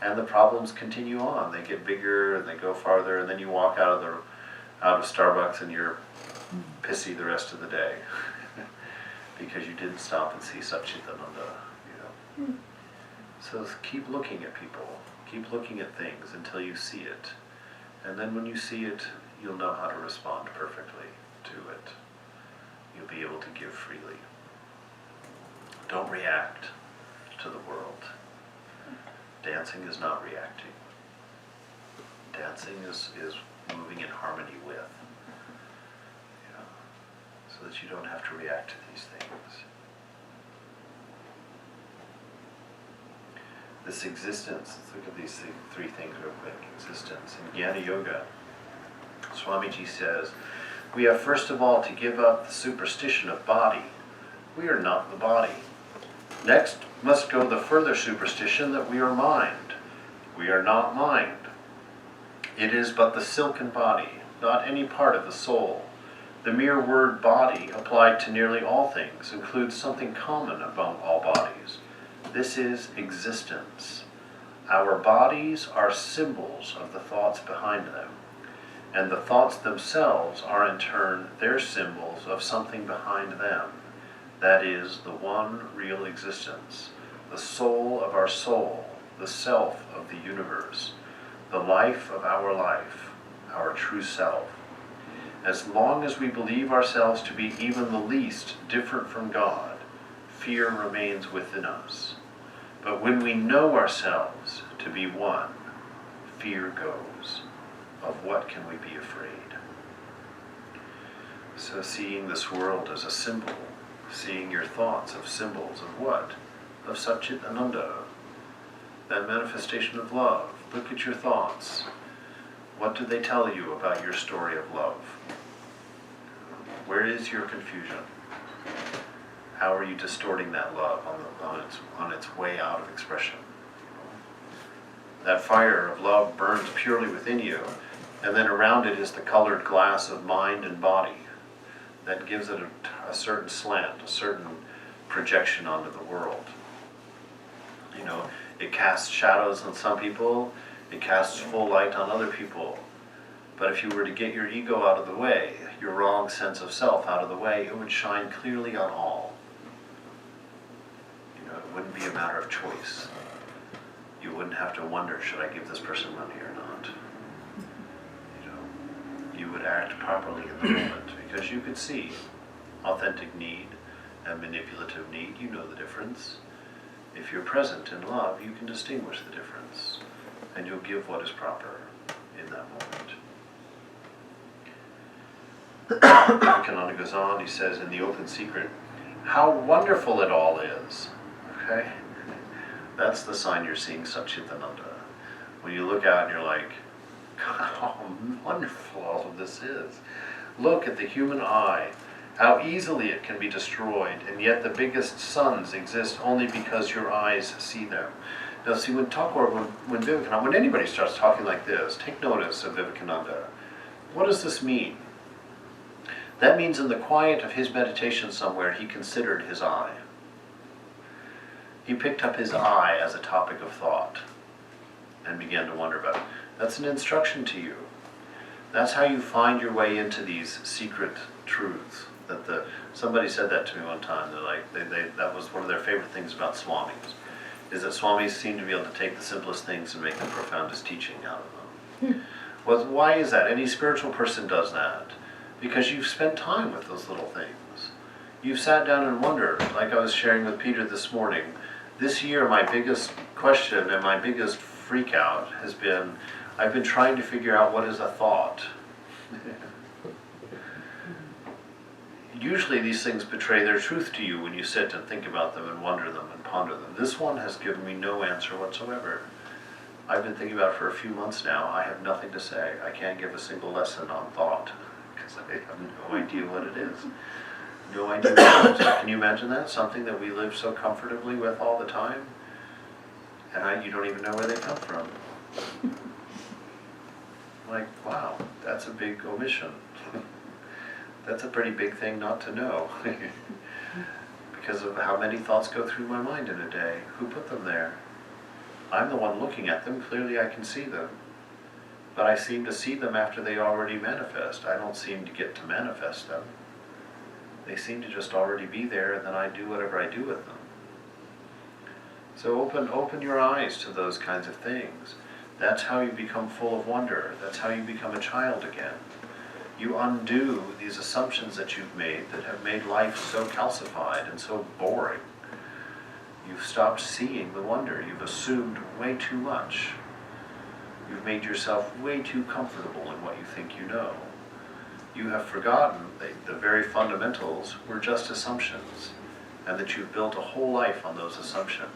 And the problems continue on. They get bigger and they go farther, and then you walk out of Starbucks and you're pissy the rest of the day because you didn't stop and see Satchitananda. You know. So keep looking at people. Keep looking at things until you see it. And then when you see it, you'll know how to respond perfectly to it. You'll be able to give freely. Don't react to the world. Dancing is not reacting. Dancing is moving in harmony with. You know, so that you don't have to react to these things. This existence, let's look at these three things real quick. Existence. In Jnana Yoga, Swamiji says, we have first of all to give up the superstition of body. We are not the body. Next must go the further superstition that we are mind. We are not mind. It is but the silken body, not any part of the soul. The mere word body applied to nearly all things includes something common among all bodies. This is existence. Our bodies are symbols of the thoughts behind them, and the thoughts themselves are in turn their symbols of something behind them. That is the one real existence, the soul of our soul, the self of the universe, the life of our life, our true self. As long as we believe ourselves to be even the least different from God, fear remains within us. But when we know ourselves to be one, fear goes. Of what can we be afraid? So seeing this world as a symbol, seeing your thoughts of symbols of what? Of Satchitananda, that manifestation of love. Look at your thoughts. What do they tell you about your story of love? Where is your confusion? How are you distorting that love on its way out of expression? That fire of love burns purely within you, and then around it is the colored glass of mind and body that gives it a certain slant, a certain projection onto the world. You know, it casts shadows on some people, it casts full light on other people. But if you were to get your ego out of the way, your wrong sense of self out of the way, it would shine clearly on all. You know, it wouldn't be a matter of choice. You wouldn't have to wonder, should I give this person money or not? You know, you would act properly in the moment because you could see authentic need and manipulative need. You know the difference. If you're present in love, you can distinguish the difference, and you'll give what is proper in that moment. Vivekananda goes on, he says in The Open Secret, how wonderful it all is. Okay? That's the sign you're seeing Satchitananda. When you look out and you're like, God, how wonderful all of this is. Look at the human eye, how easily it can be destroyed, and yet the biggest suns exist only because your eyes see them. Now see, when Vivekananda, when anybody starts talking like this, take notice of Vivekananda. What does this mean? That means in the quiet of his meditation somewhere, he considered his eye. He picked up his eye as a topic of thought and began to wonder about it. That's an instruction to you. That's how you find your way into these secret truths. Somebody said that to me one time. They're like, that was one of their favorite things about Swamis, is that Swamis seem to be able to take the simplest things and make the profoundest teaching out of them. Well, why is that? Any spiritual person does that. Because you've spent time with those little things. You've sat down and wondered, like I was sharing with Peter this morning. This year, my biggest question and my biggest freak out has been, I've been trying to figure out what is a thought. Usually these things betray their truth to you when you sit and think about them and wonder them and ponder them. This one has given me no answer whatsoever. I've been thinking about it for a few months now. I have nothing to say. I can't give a single lesson on thought because I have no idea what it is. No idea what it is. Can you imagine that? Something that we live so comfortably with all the time, and you don't even know where they come from. Like, wow, that's a big omission. That's a pretty big thing not to know. Because of how many thoughts go through my mind in a day. Who put them there? I'm the one looking at them. Clearly I can see them. But I seem to see them after they already manifest. I don't seem to get to manifest them. They seem to just already be there, and then I do whatever I do with them. So open your eyes to those kinds of things. That's how you become full of wonder. That's how you become a child again. You undo these assumptions that you've made that have made life so calcified and so boring. You've stopped seeing the wonder. You've assumed way too much. You've made yourself way too comfortable in what you think you know. You have forgotten that the very fundamentals were just assumptions, and that you've built a whole life on those assumptions.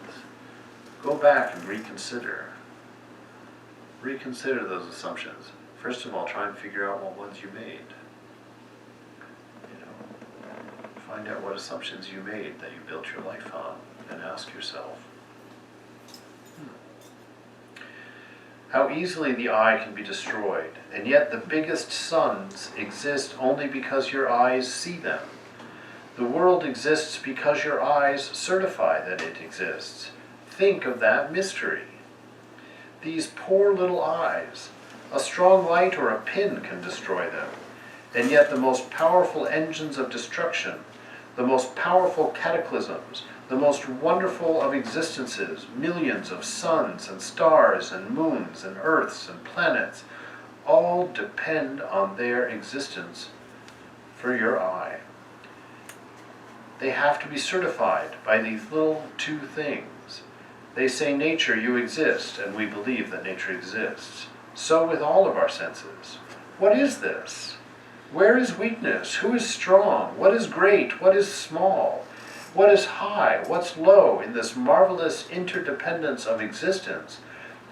Go back and reconsider. Reconsider those assumptions. First of all, try and figure out what ones you made. Find out what assumptions you made that you built your life on, and ask yourself, how easily the eye can be destroyed, and yet the biggest suns exist only because your eyes see them. The world exists because your eyes certify that it exists. Think of that mystery. These poor little eyes. A strong light or a pin can destroy them, and yet the most powerful engines of destruction, the most powerful cataclysms, the most wonderful of existences, millions of suns and stars and moons and earths and planets, all depend on their existence for your eye. They have to be certified by these little two things. They say, nature, you exist, and we believe that nature exists. So with all of our senses. What is this? Where is weakness? Who is strong? What is great? What is small? What is high? What's low in this marvelous interdependence of existence,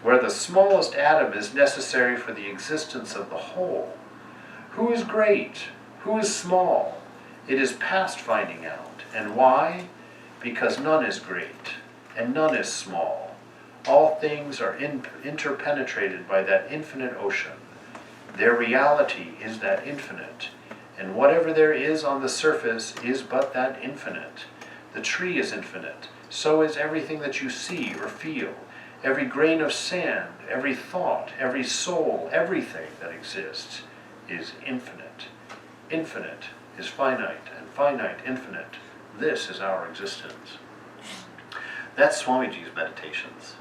where the smallest atom is necessary for the existence of the whole? Who is great? Who is small? It is past finding out. And why? Because none is great, and none is small. All things are interpenetrated by that infinite ocean. Their reality is that infinite, and whatever there is on the surface is but that infinite. The tree is infinite, so is everything that you see or feel. Every grain of sand, every thought, every soul, everything that exists is infinite. Infinite is finite, and finite infinite. This is our existence. That's Swamiji's meditations.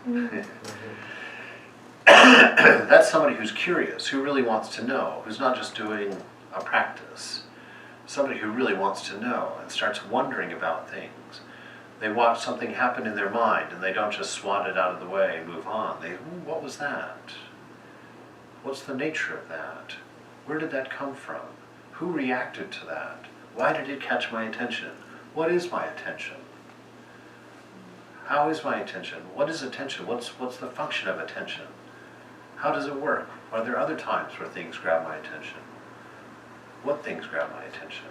That's somebody who's curious, who really wants to know, who's not just doing a practice. Somebody who really wants to know and starts wondering about things. They watch something happen in their mind and they don't just swat it out of the way and move on. They, what was that? What's the nature of that? Where did that come from? Who reacted to that? Why did it catch my attention? What is my attention? How is my attention? What is attention? What's the function of attention? How does it work? Are there other times where things grab my attention? What things grab my attention?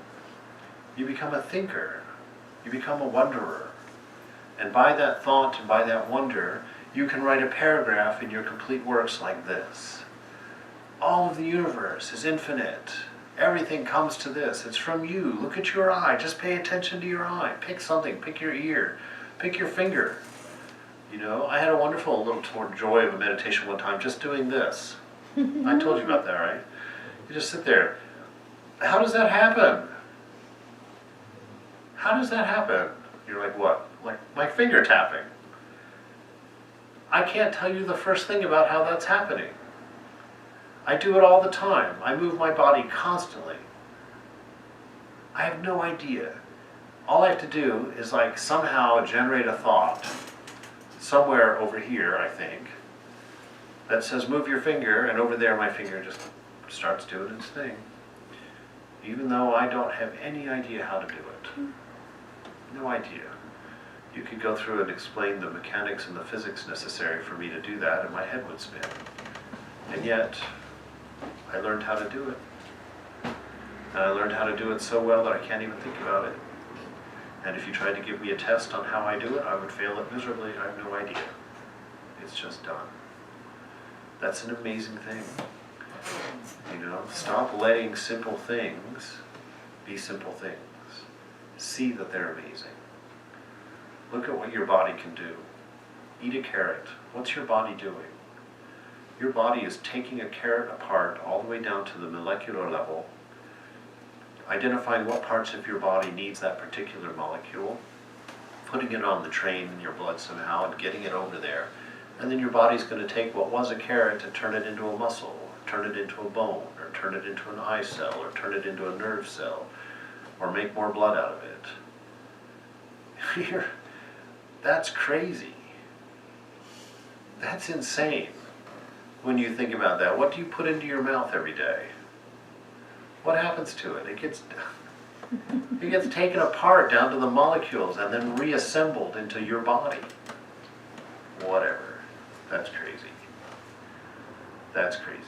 You become a thinker. You become a wonderer. And by that thought and by that wonder, you can write a paragraph in your complete works like this. All of the universe is infinite. Everything comes to this. It's from you. Look at your eye. Just pay attention to your eye. Pick something. Pick your ear. Pick your finger. You know, I had a wonderful little joy of a meditation one time just doing this. I told you about that, right? You just sit there. How does that happen? How does that happen? You're like, what? Like my finger tapping. I can't tell you the first thing about how that's happening. I do it all the time. I move my body constantly. I have no idea. All I have to do is like somehow generate a thought somewhere over here, I think, that says move your finger, and over there my finger just starts doing its thing. Even though I don't have any idea how to do it. No idea. You could go through and explain the mechanics and the physics necessary for me to do that, and my head would spin. And yet, I learned how to do it. And I learned how to do it so well that I can't even think about it. And if you tried to give me a test on how I do it, I would fail it miserably. I have no idea. It's just done. That's an amazing thing. You know, stop letting simple things be simple things. See that they're amazing. Look at what your body can do. Eat a carrot. What's your body doing? Your body is taking a carrot apart all the way down to the molecular level, identifying what parts of your body needs that particular molecule, putting it on the train in your blood somehow and getting it over there. And then your body's going to take what was a carrot and turn it into a muscle, or turn it into a bone, or turn it into an eye cell, or turn it into a nerve cell, or make more blood out of it. That's crazy. That's insane when you think about that. What do you put into your mouth every day? What happens to it? It gets taken apart down to the molecules and then reassembled into your body. Whatever. That's crazy. That's crazy.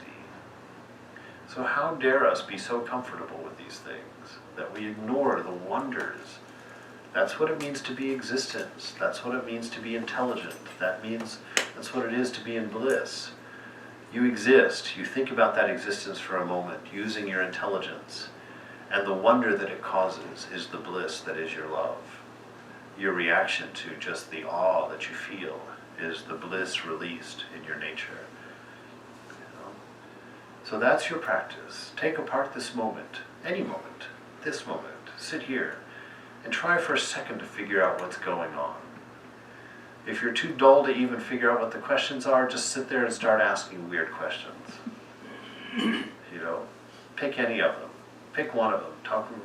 So how dare us be so comfortable with these things that we ignore the wonders? That's what it means to be existence. That's what it means to be intelligent. That's what it is to be in bliss. You exist. You think about that existence for a moment using your intelligence. And the wonder that it causes is the bliss that is your love. Your reaction to just the awe that you feel is the bliss released in your nature. You know? So that's your practice. Take apart this moment, any moment, this moment. Sit here and try for a second to figure out what's going on. If you're too dull to even figure out what the questions are, just sit there and start asking weird questions. You know, pick any of them. Pick one of them.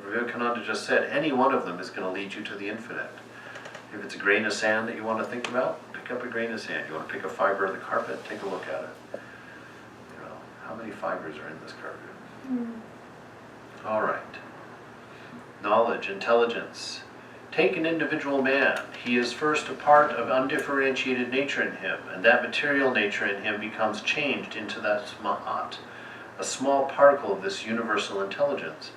Vivekananda just said, any one of them is going to lead you to the infinite. If it's a grain of sand that you want to think about, pick up a grain of sand. You want to pick a fiber of the carpet, take a look at it. You know, how many fibers are in this carpet? All right. Knowledge, intelligence. Take an individual man. He is first a part of undifferentiated nature in him, and that material nature in him becomes changed into that mahat, a small particle of this universal intelligence.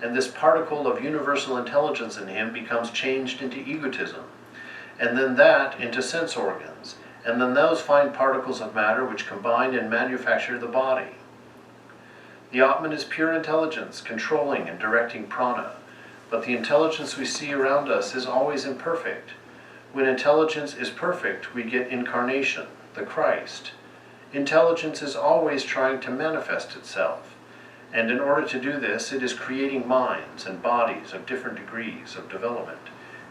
And this particle of universal intelligence in him becomes changed into egotism, and then that into sense organs, and then those fine particles of matter which combine and manufacture the body. The Atman is pure intelligence, controlling and directing prana, but the intelligence we see around us is always imperfect. When intelligence is perfect, we get incarnation, the Christ. Intelligence is always trying to manifest itself, and in order to do this, it is creating minds and bodies of different degrees of development.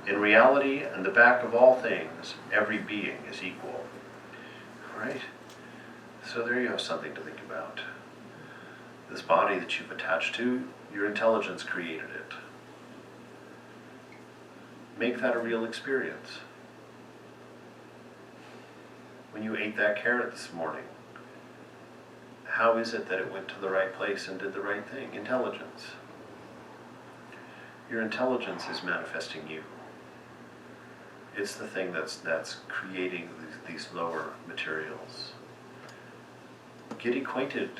In reality, in the back of all things, every being is equal. All right? So there you have something to think about. This body that you've attached to, your intelligence created it. Make that a real experience. When you ate that carrot this morning, how is it that it went to the right place and did the right thing? Intelligence. Your intelligence is manifesting you. It's the thing that's creating these lower materials. Get acquainted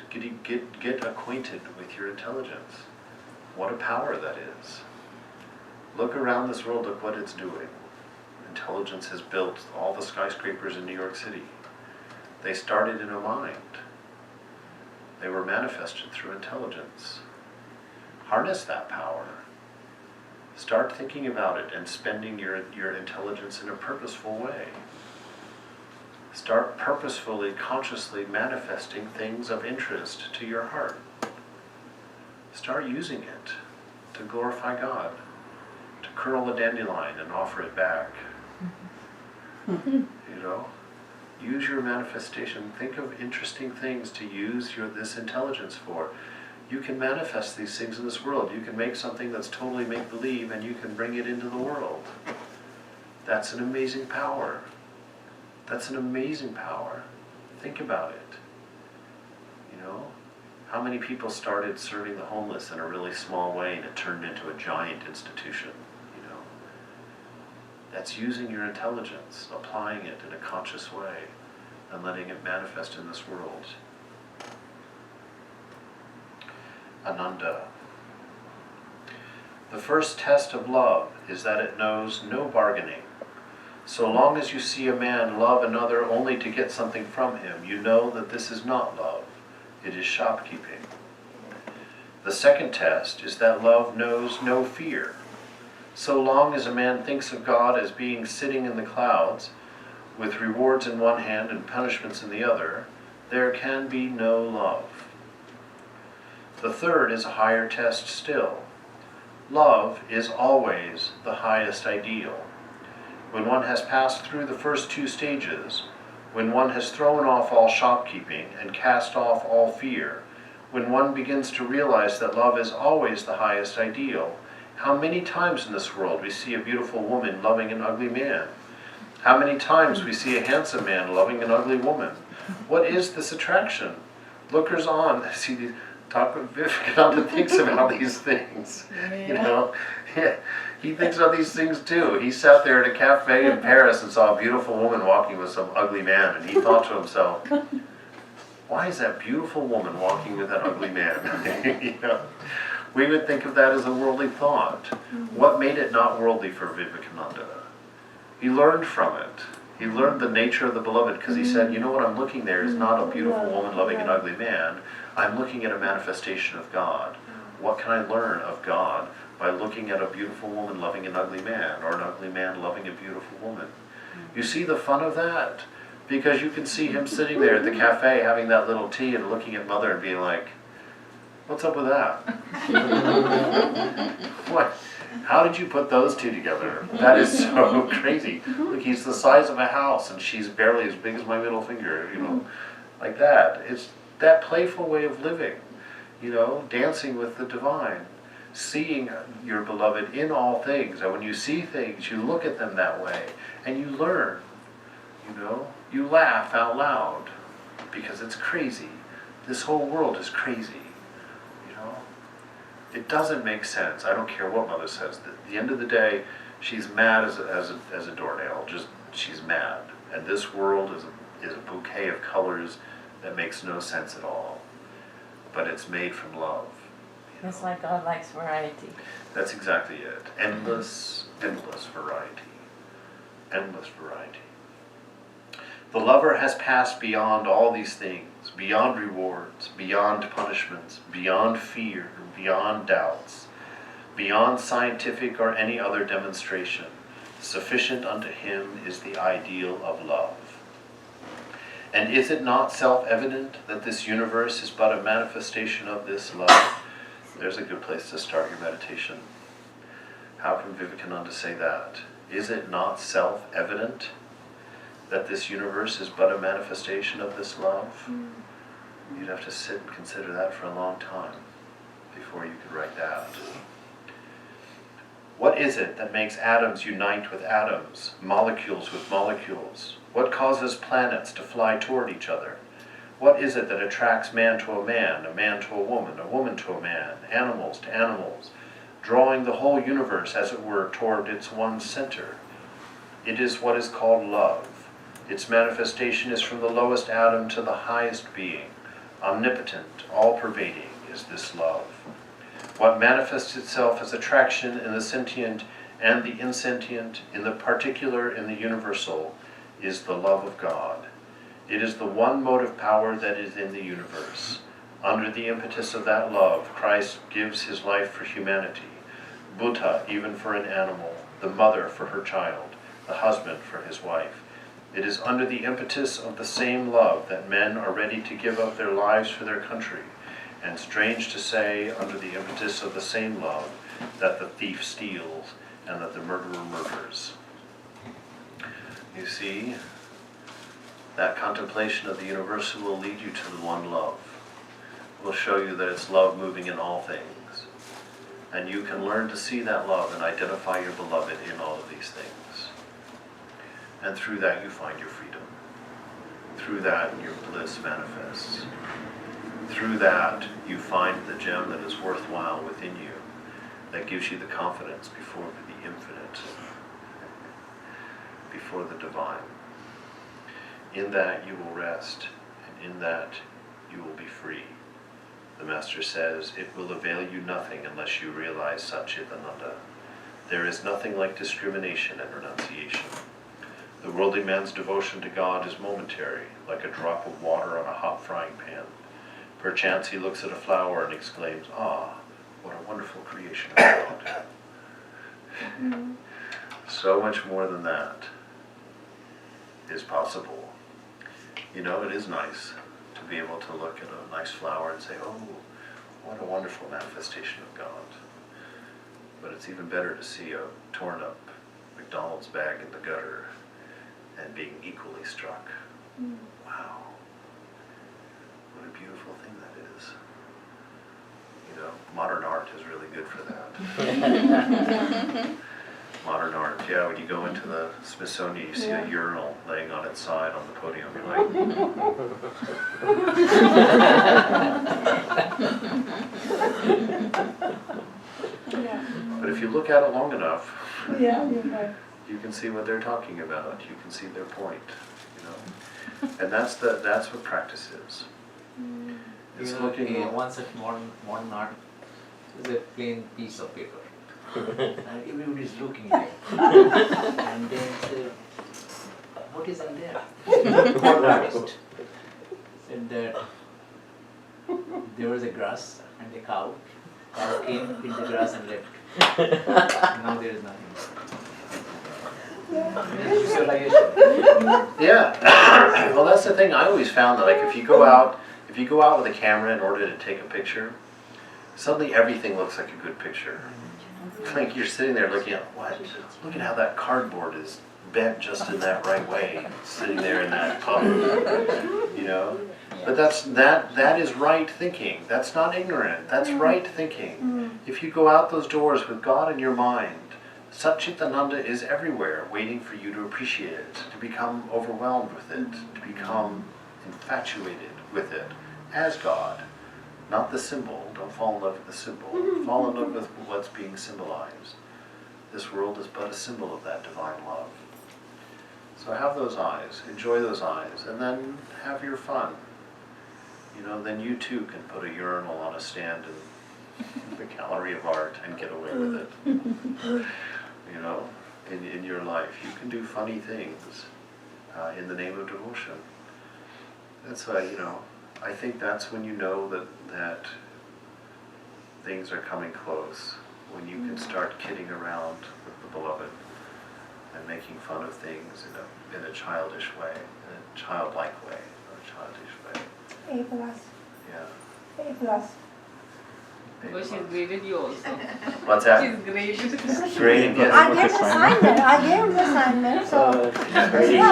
with your intelligence. What a power that is. Look around this world, look what it's doing. Intelligence has built all the skyscrapers in New York City. They started in a mind. They were manifested through intelligence. Harness that power. Start thinking about it and spending your intelligence in a purposeful way. Start purposefully, consciously manifesting things of interest to your heart. Start using it to glorify God, to curl a dandelion and offer it back. You know, use your manifestation. Think of interesting things to use this intelligence for. You can manifest these things in this world. You can make something that's totally make-believe and you can bring it into the world. That's an amazing power. That's an amazing power. Think about it. You know, how many people started serving the homeless in a really small way and it turned into a giant institution? You know, that's using your intelligence, applying it in a conscious way, and letting it manifest in this world. Ananda. The first test of love is that it knows no bargaining. So long as you see a man love another only to get something from him, you know that this is not love. It is shopkeeping. The second test is that love knows no fear. So long as a man thinks of God as being sitting in the clouds, with rewards in one hand and punishments in the other, there can be no love. The third is a higher test still. Love is always the highest ideal. When one has passed through the first two stages, when one has thrown off all shopkeeping and cast off all fear, when one begins to realize that love is always the highest ideal, how many times in this world we see a beautiful woman loving an ugly man? How many times we see a handsome man loving an ugly woman? What is this attraction? Lookers on, see, Vivekananda thinks about these things, you know. Yeah, he thinks about these things too. He sat there at a cafe in Paris and saw a beautiful woman walking with some ugly man, and he thought to himself, why is that beautiful woman walking with that ugly man? You know, we would think of that as a worldly thought. What made it not worldly for Vivekananda? He learned from it. He learned the nature of the beloved, because he said, you know what I'm looking there is not a beautiful woman loving an ugly man. I'm looking at a manifestation of God. What can I learn of God by looking at a beautiful woman loving an ugly man, or an ugly man loving a beautiful woman? You see the fun of that? Because you can see him sitting there at the cafe having that little tea and looking at Mother and being like, what's up with that? What? How did you put those two together? That is so crazy. Look, he's the size of a house and she's barely as big as my middle finger, you know, like that. that playful way of living, dancing with the divine, seeing your beloved in all things. And when you see things, you look at them that way, and you learn, you laugh out loud, because it's crazy. This whole world is crazy, It doesn't make sense. I don't care what Mother says. At the end of the day, she's mad as a doornail. She's mad. And this world is a bouquet of colors that makes no sense at all. But it's made from love. It's like God likes variety. That's exactly it. Endless variety. Endless variety. The lover has passed beyond all these things, beyond rewards, beyond punishments, beyond fear, beyond doubts, beyond scientific or any other demonstration. Sufficient unto him is the ideal of love. And is it not self-evident that this universe is but a manifestation of this love? There's a good place to start your meditation. How can Vivekananda say that? Is it not self-evident that this universe is but a manifestation of this love? You'd have to sit and consider that for a long time before you could write that. What is it that makes atoms unite with atoms, molecules with molecules? What causes planets to fly toward each other? What is it that attracts man to a man to a woman to a man, animals to animals, drawing the whole universe, as it were, toward its one center? It is what is called love. Its manifestation is from the lowest atom to the highest being. Omnipotent, all-pervading is this love. What manifests itself as attraction in the sentient and the insentient, in the particular and the universal, is the love of God. It is the one motive power that is in the universe. Under the impetus of that love, Christ gives his life for humanity, Buddha even for an animal, the mother for her child, the husband for his wife. It is under the impetus of the same love that men are ready to give up their lives for their country, and strange to say, under the impetus of the same love that the thief steals and that the murderer murders. You see, that contemplation of the universal will lead you to the one love. Will show you that it's love moving in all things. And you can learn to see that love and identify your beloved in all of these things. And through that you find your freedom. Through that your bliss manifests. Through that you find the gem that is worthwhile within you, that gives you the confidence before the infinite, before the divine. In that you will rest, and in that you will be free. The Master says, it will avail you nothing unless you realize Satchitananda. There is nothing like discrimination and renunciation. The worldly man's devotion to God is momentary, like a drop of water on a hot frying pan. Perchance he looks at a flower and exclaims, "Ah, what a wonderful creation of God." So much more than that is possible. It is nice to be able to look at a nice flower and say, "Oh, what a wonderful manifestation of God." But it's even better to see a torn up McDonald's bag in the gutter and being equally struck. Wow. What a beautiful thing that is. Modern art is really good for that. Modern art, yeah, when you go into the Smithsonian, you see a urinal laying on its side on the podium, you're like, but if you look at it long enough, you can see what they're talking about. You can see their point, and that's what practice is. It's looking at once at modern art is a plain piece of paper, and everybody's looking at it, and then say, "What is in there?" One artist said that there was a grass and a cow. Cow came in the grass and left. Now there is nothing. Visualization. Yeah. Well, that's the thing. I always found that, like, if you go out with a camera in order to take a picture, suddenly everything looks like a good picture. Like you're sitting there looking at what? Look at how that cardboard is bent just in that right way, sitting there in that color. you know. But that is right thinking. That's not ignorant. That's right thinking. If you go out those doors with God in your mind, Satchitananda is everywhere, waiting for you to appreciate it, to become overwhelmed with it, to become infatuated with it as God, not the symbol. Don't fall in love with the symbol. Fall in love with what's being symbolized. This world is but a symbol of that divine love. So have those eyes, enjoy those eyes, and then have your fun. You know, then you too can put a urinal on a stand in the gallery of art and get away with it. You know, in your life, you can do funny things in the name of devotion. That's why, you know, I think that's when you know that things are coming close, when you can start kidding around with the beloved and making fun of things in a childish way, in a childlike way, or a childish way. A+. Yeah. A+. Because she's graded you also. What's that? She's graded. Great, yes. I gave the assignment. I gave him the assignment, so. There you go.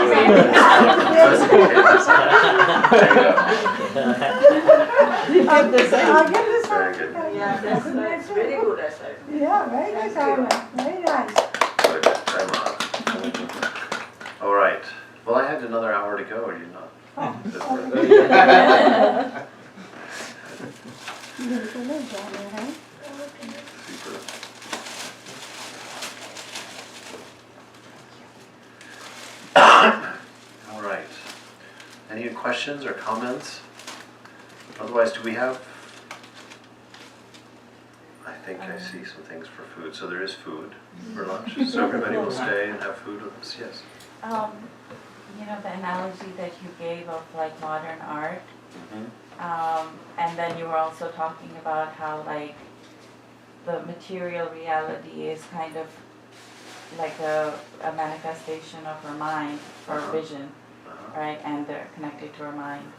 I gave the assignment. Very good. Yeah, that's very good assignment. Yeah, very good assignment. Very nice. Good. Very much. All right. Well, I had another hour to go. Are you not? Super. All right. Any questions or comments? Otherwise, do we have? I think I see some things for food. So there is food for lunch. So everybody will stay and have food with us. Yes. You know, the analogy that you gave of like modern art, and then you were also talking about how like the material reality is kind of like a manifestation of our mind or vision, right? And they're connected to our mind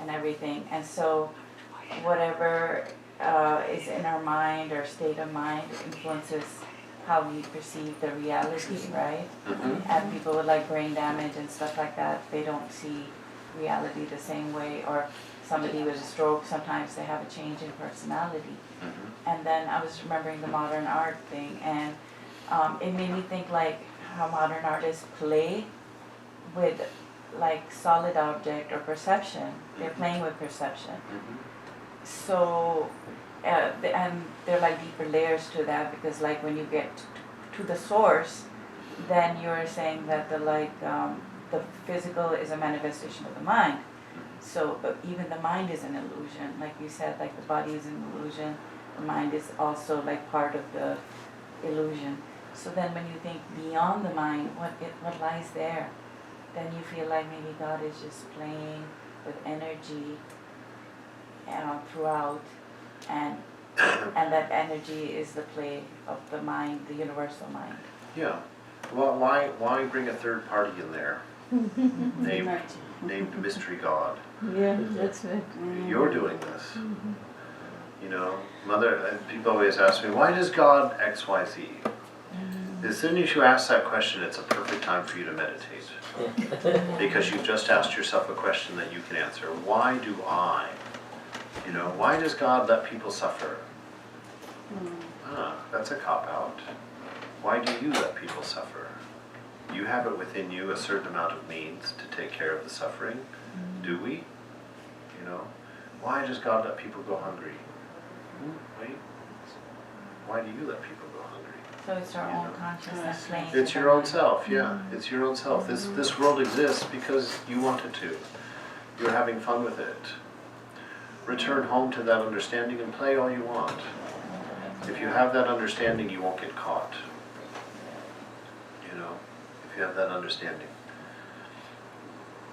and everything. And so whatever is in our mind or state of mind influences how we perceive the reality, right? And people with like brain damage and stuff like that, they don't see reality the same way. Or somebody with a stroke, sometimes they have a change in personality. And then I was remembering the modern art thing, and it made me think like how modern artists play with like solid object or perception. They're playing with perception. So, and there are like deeper layers to that, because like when you get to the source, then you're saying that the physical is a manifestation of the mind. So even the mind is an illusion. Like you said, like the body is an illusion, the mind is also like part of the illusion. So then when you think beyond the mind, what lies there, then you feel like maybe God is just playing with energy throughout, and that energy is the play of the mind, the universal mind. Yeah. Well, why bring a third party in there? Named Mystery God. Yeah, that's it. You're doing this. You know, people always ask me, why does God X, Y, Z? As soon as you ask that question, it's a perfect time for you to meditate. Because you've just asked yourself a question that you can answer. Why do I? You know, why does God let people suffer? That's a cop-out. Why do you let people suffer? You have it within you a certain amount of means to take care of the suffering. Do we? You know, why does God let people go hungry? Wait, why do you let people go hungry? So it's our own consciousness playing. It's your own self, yeah. It's your own self. This world exists because you want it to. You're having fun with it. Return home to that understanding and play all you want. If you have that understanding, you won't get caught. You know, if you have that understanding.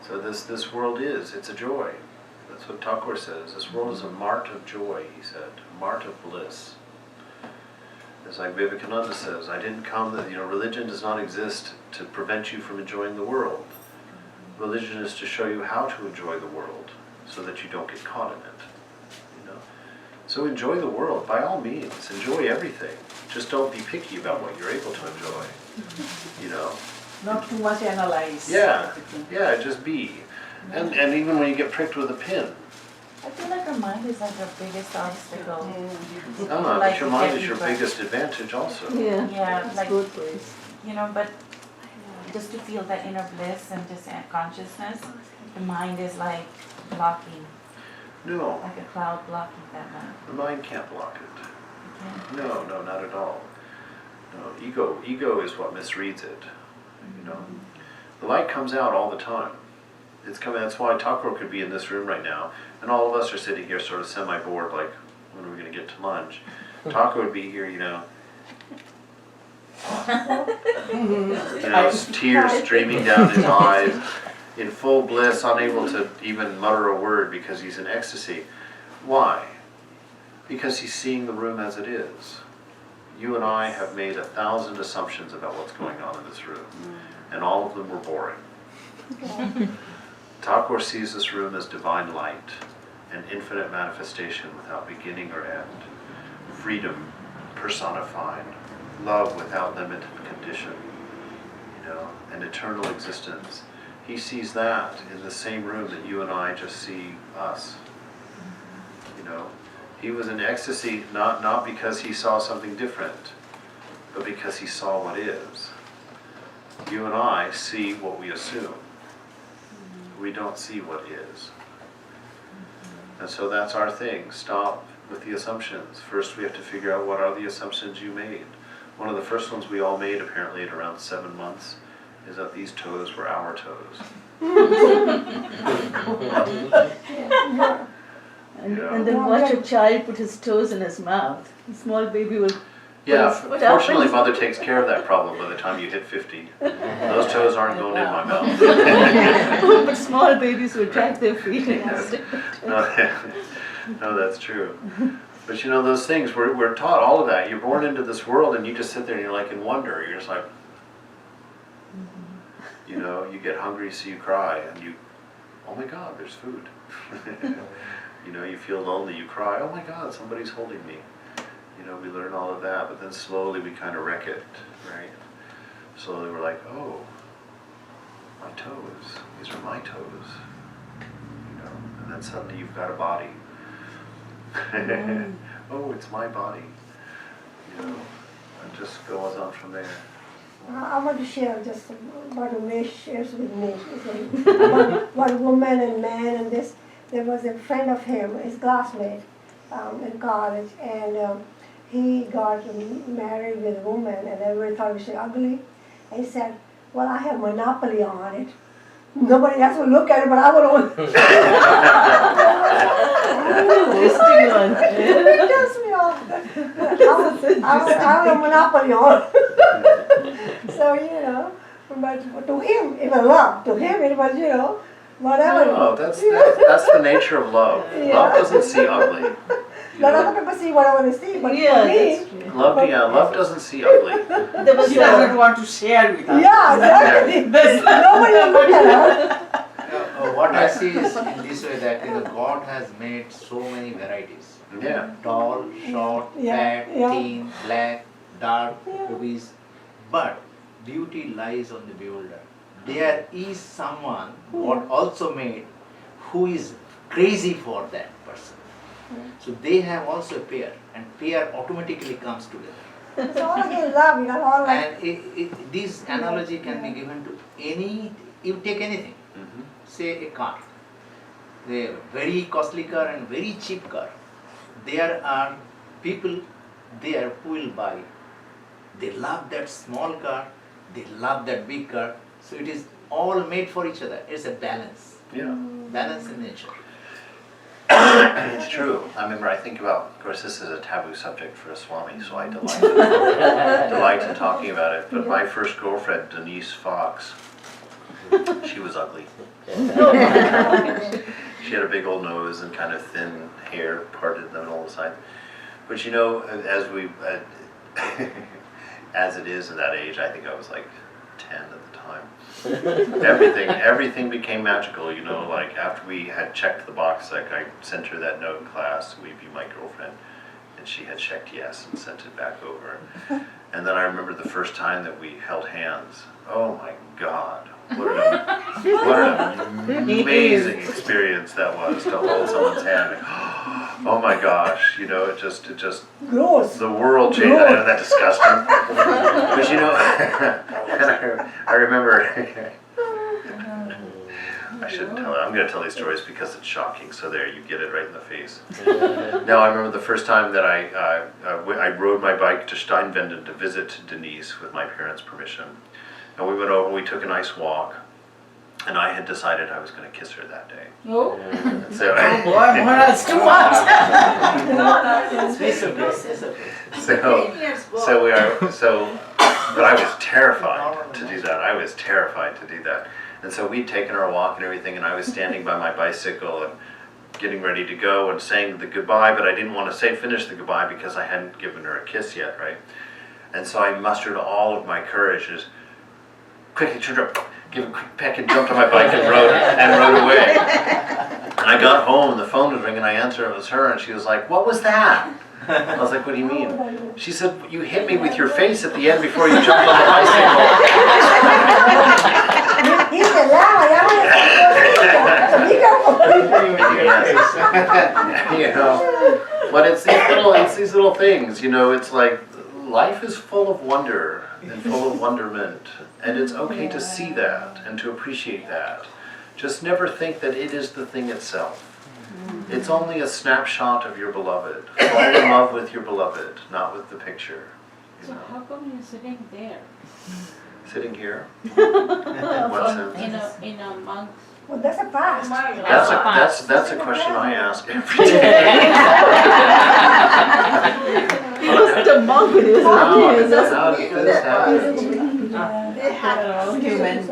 So this world it's a joy. That's what Thakur says. This world is a mart of joy, he said. A mart of bliss. It's like Vivekananda says, I didn't come that, religion does not exist to prevent you from enjoying the world. Religion is to show you how to enjoy the world so that you don't get caught in it. So enjoy the world, by all means. Enjoy everything. Just don't be picky about what you're able to enjoy. Not too much analyze. Yeah, just be. And even when you get pricked with a pin, I feel like our mind is like our biggest obstacle. but Like your mind is getting your pricked. biggest advantage also. Yeah, like, both ways. you know, but just to feel that inner bliss and just consciousness, the mind is like blocking, No, like a cloud blocking that mind. the mind can't block it. Okay. No, not at all. No, ego is what misreads it. You know, the light comes out all the time. It's coming. That's why Thakur could be in this room right now, and all of us are sitting here, sort of semi-bored, like, when are we going to get to lunch? Thakur would be here, you know, tears streaming down his eyes, in full bliss, unable to even mutter a word because he's in ecstasy. Why? Because he's seeing the room as it is. You and I have made 1,000 assumptions about what's going on in this room, and all of them were boring. Thakur sees this room as divine light, an infinite manifestation without beginning or end, freedom personified, love without limit and condition, you know, an eternal existence. He sees that in the same room that you and I just see us. You know, he was in ecstasy not because he saw something different, but because he saw what is. You and I see what we assume. We don't see what is. And so that's our thing. Stop with the assumptions. First we have to figure out what are the assumptions you made. One of the first ones we all made, apparently at around 7 months, is that these toes were our toes. And then watch a child put his toes in his mouth. A small baby will. Yeah, What fortunately happens? Mother takes care of that problem by the time you hit 50. Those toes aren't going in my mouth. But small babies will drag their feet and stick. No, that's true. But you know, those things, we're taught all of that. You're born into this world and you just sit there and you're like in wonder. You're just like, you know, you get hungry so you cry and you, oh my God, there's food. You know, you feel lonely, you cry, oh my God, somebody's holding me. You know, we learn all of that, but then slowly we kind of wreck it, right? Slowly we're like, oh, my toes, these are my toes. You know, and then suddenly you've got a body. Oh, it's my body. You know, and just goes on from there. I want to share just what Umesh shares with me. It's like one woman and man and this. There was a friend of him, his classmate in college, and he got married with a woman, and everybody thought she was ugly. And he said, well, I have monopoly on it. Nobody else will look at it, but I will. Interesting one. It does me off. I have a monopoly on it. So, you know, but to him, it was love. To him, it was, you know, whatever. No, that's the nature of love. Yeah. Love doesn't see ugly. You But know? other people see whatever they see, but Yeah, for me, that's true. Love doesn't see ugly. There was She doesn't want to share with us. yeah, exactly. Nobody will look at her. What I see is in this way that God has made so many varieties. Yeah. Tall, short, Yeah, fat, yeah. thin, black, dark, Yeah. obese. But beauty lies on the beholder. There is someone God also made who is crazy for that person. So they have also a pair, and pair automatically comes together. It's all again love, you know, all like, And this analogy can be given to any, you take anything. Mhm. Say a car, a very costly car and very cheap car. There are people there who will buy. They love that small car, they love that big car. So it is all made for each other. It's a balance, Yeah. balance in nature. It's true. I remember, I think about, of course, this is a taboo subject for a Swami, so I delight in talking about it. But my first girlfriend, Denise Fox, she was ugly. She had a big old nose and kind of thin hair parted on all the sides. But you know, as it is in that age, I think I was like 10 at the time. Everything became magical, you know, like after we had checked the box, like I sent her that note in class, will you be my girlfriend? And she had checked yes and sent it back over. And then I remember the first time that we held hands. Oh my God, What an amazing experience that was to hold someone's hand. Oh my gosh, you know, it just Gross. the world changed. I know that's disgusting, but you know, I remember. I shouldn't tell it. I'm going to tell these stories because it's shocking. So there, you get it right in the face. Now, I remember the first time that I rode my bike to Steinwenden to visit Denise with my parents' permission. And we went over and we took a nice walk. And I had decided I was going to kiss her that day. Oh, So, boy, Maharaj, too much. It's okay. but I was terrified to do that. I was terrified to do that. And so we'd taken our walk and everything, and I was standing by my bicycle and getting ready to go and saying the goodbye, but I didn't want to finish the goodbye because I hadn't given her a kiss yet, right? And so I mustered all of my courage, just quickly turned up, gave a quick peck and jumped on my bike and rode away. And I got home and the phone was ringing and I answered, it was her, and she was like, "What was that?" I was like, "What do you mean?" She said, "You hit me with your face at the end before you jumped on the bicycle." He said, be careful. You know, but it's these little things, you know, it's like life is full of wonder and full of wonderment, and it's okay to see that and to appreciate that. Just never think that it is the thing itself. It's only a snapshot of your beloved. Fall in love with your beloved, not with the picture. You So know? how come you're sitting there? Sitting here? In what sense? In a monk? Well, that's a past. That's a question I ask every day. He wasn't a monk when he was How young. did this happen? They had Human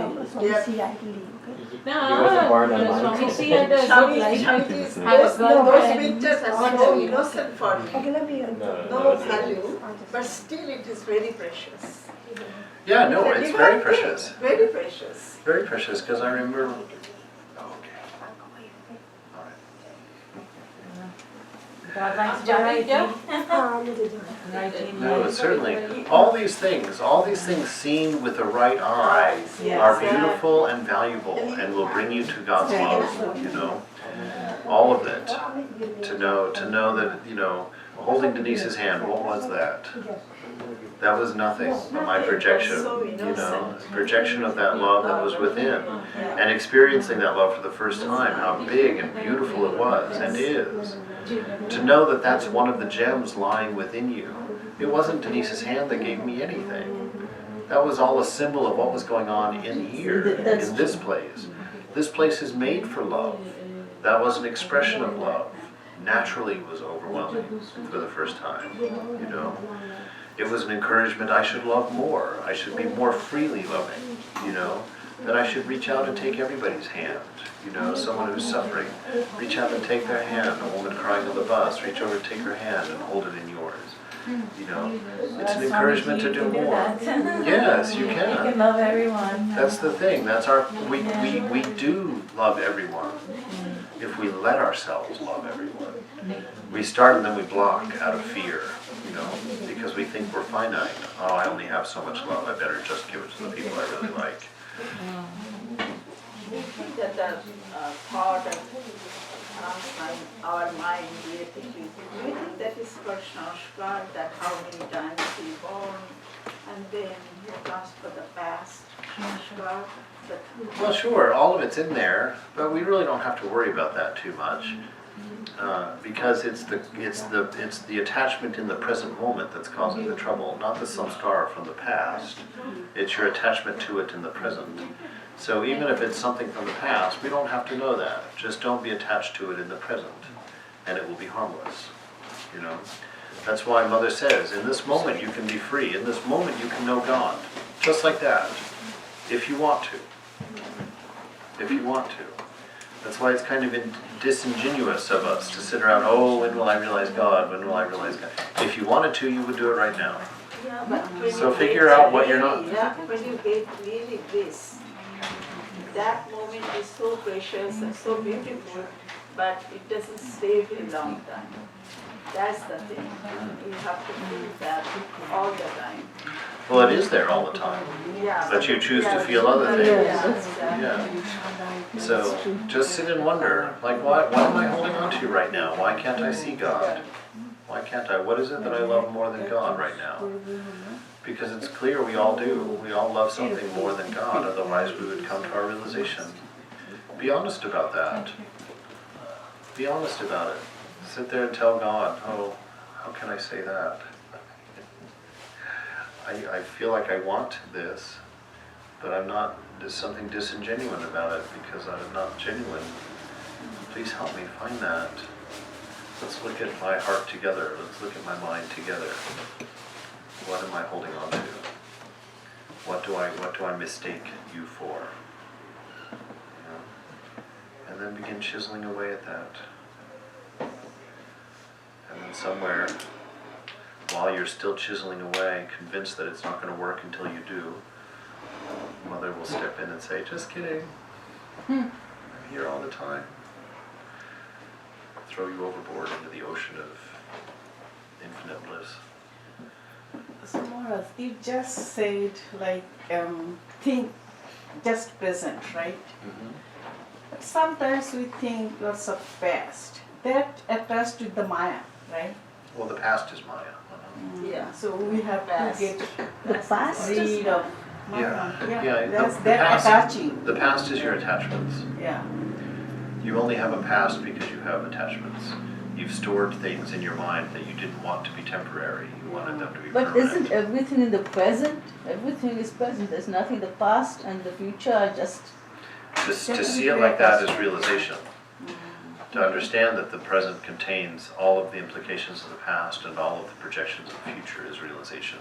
No, He wasn't born on Swami Mars. see had a good Swami, life. those Have a those girlfriend. pictures are so innocent for me. Okay, let me. No value, but still it is very precious. Yeah, no, it's very Divine precious. thing, very precious. Very precious, because I remember. God likes variety. No, it's certainly all these things seen with the right eye are beautiful and valuable, and will bring you to God's love. You know, all of it. To know that, you know, holding Denise's hand. What was that? That was nothing but my projection, you know, projection of that love that was within, and experiencing that love for the first time, how big and beautiful it was and is. To know that that's one of the gems lying within you. It wasn't Denise's hand that gave me anything. That was all a symbol of what was going on in here, in this place. This place is made for love. That was an expression of love. Naturally was overwhelming for the first time, you know. It was an encouragement I should love more. I should be more freely loving, you know. That I should reach out and take everybody's hand, you know, someone who's suffering. Reach out and take their hand. A woman crying on the bus, reach over, take her hand and hold it in yours. You know, it's an encouragement to do more. Yes, you You can. can love everyone. That's the thing. That's our. We do love everyone if we let ourselves love everyone. We start and then we block out of fear, you know, because we think we're finite. Oh, I only have so much love. I better just give it to the people I really like. We think that the thought and our mind relatively, do you think that is for Sanskar, that how many times we born, and then you transfer the past Sanskar? Well, sure, all of it's in there, but we really don't have to worry about that too much, because it's the attachment in the present moment that's causing the trouble, not the samskara from the past. It's your attachment to it in the present. So even if it's something from the past, we don't have to know that. Just don't be attached to it in the present, and it will be harmless. You know, that's why Mother says, in this moment you can be free. In this moment you can know God, just like that, if you want to. If you want to. That's why it's kind of disingenuous of us to sit around, oh, when will I realize God? When will I realize God? If you wanted to, you would do it right now. Yeah, but when So you figure get out what you're not- really, yeah, when you get really this, that moment is so precious and so beautiful, but it doesn't stay for a long time. That's the thing. You have to feel that all the time. Well, it is there all the time, Yeah. but you choose to Yeah, feel other things. yeah, that's- exactly. Yeah. So just sit and wonder, like, what am I holding on to right now? Why can't I see God? Why can't I? What is it that I love more than God right now? Because it's clear we all do. We all love something more than God, otherwise we would come to our realization. Be honest about that. Be honest about it. Sit there and tell God, oh, how can I say that? I feel like I want this, but I'm not, there's something disingenuine about it because I'm not genuine. Please help me find that. Let's look at my heart together. Let's look at my mind together. What am I holding on to? What do I mistake you for? You know? And then begin chiseling away at that. And then somewhere, while you're still chiseling away, convinced that it's not going to work until you do, Mother will step in and say, just kidding. I'm here all the time. Throw you overboard into the ocean of infinite bliss. So Maharaj, you just said like think just present, right? But sometimes we think lots of past. That attached with the Maya, right? Well, the past is Maya. Yeah. So we have Past. to get The past is rid of Maya. Yeah, That's the that past- attaching. The past is your attachments. Yeah. You only have a past because you have attachments. You've stored things in your mind that you didn't want to be temporary. You wanted them to be But permanent. isn't everything in the present? Everything is present. There's nothing. The past and the future are just. To see it like that is realization. To understand that the present contains all of the implications of the past and all of the projections of the future is realization.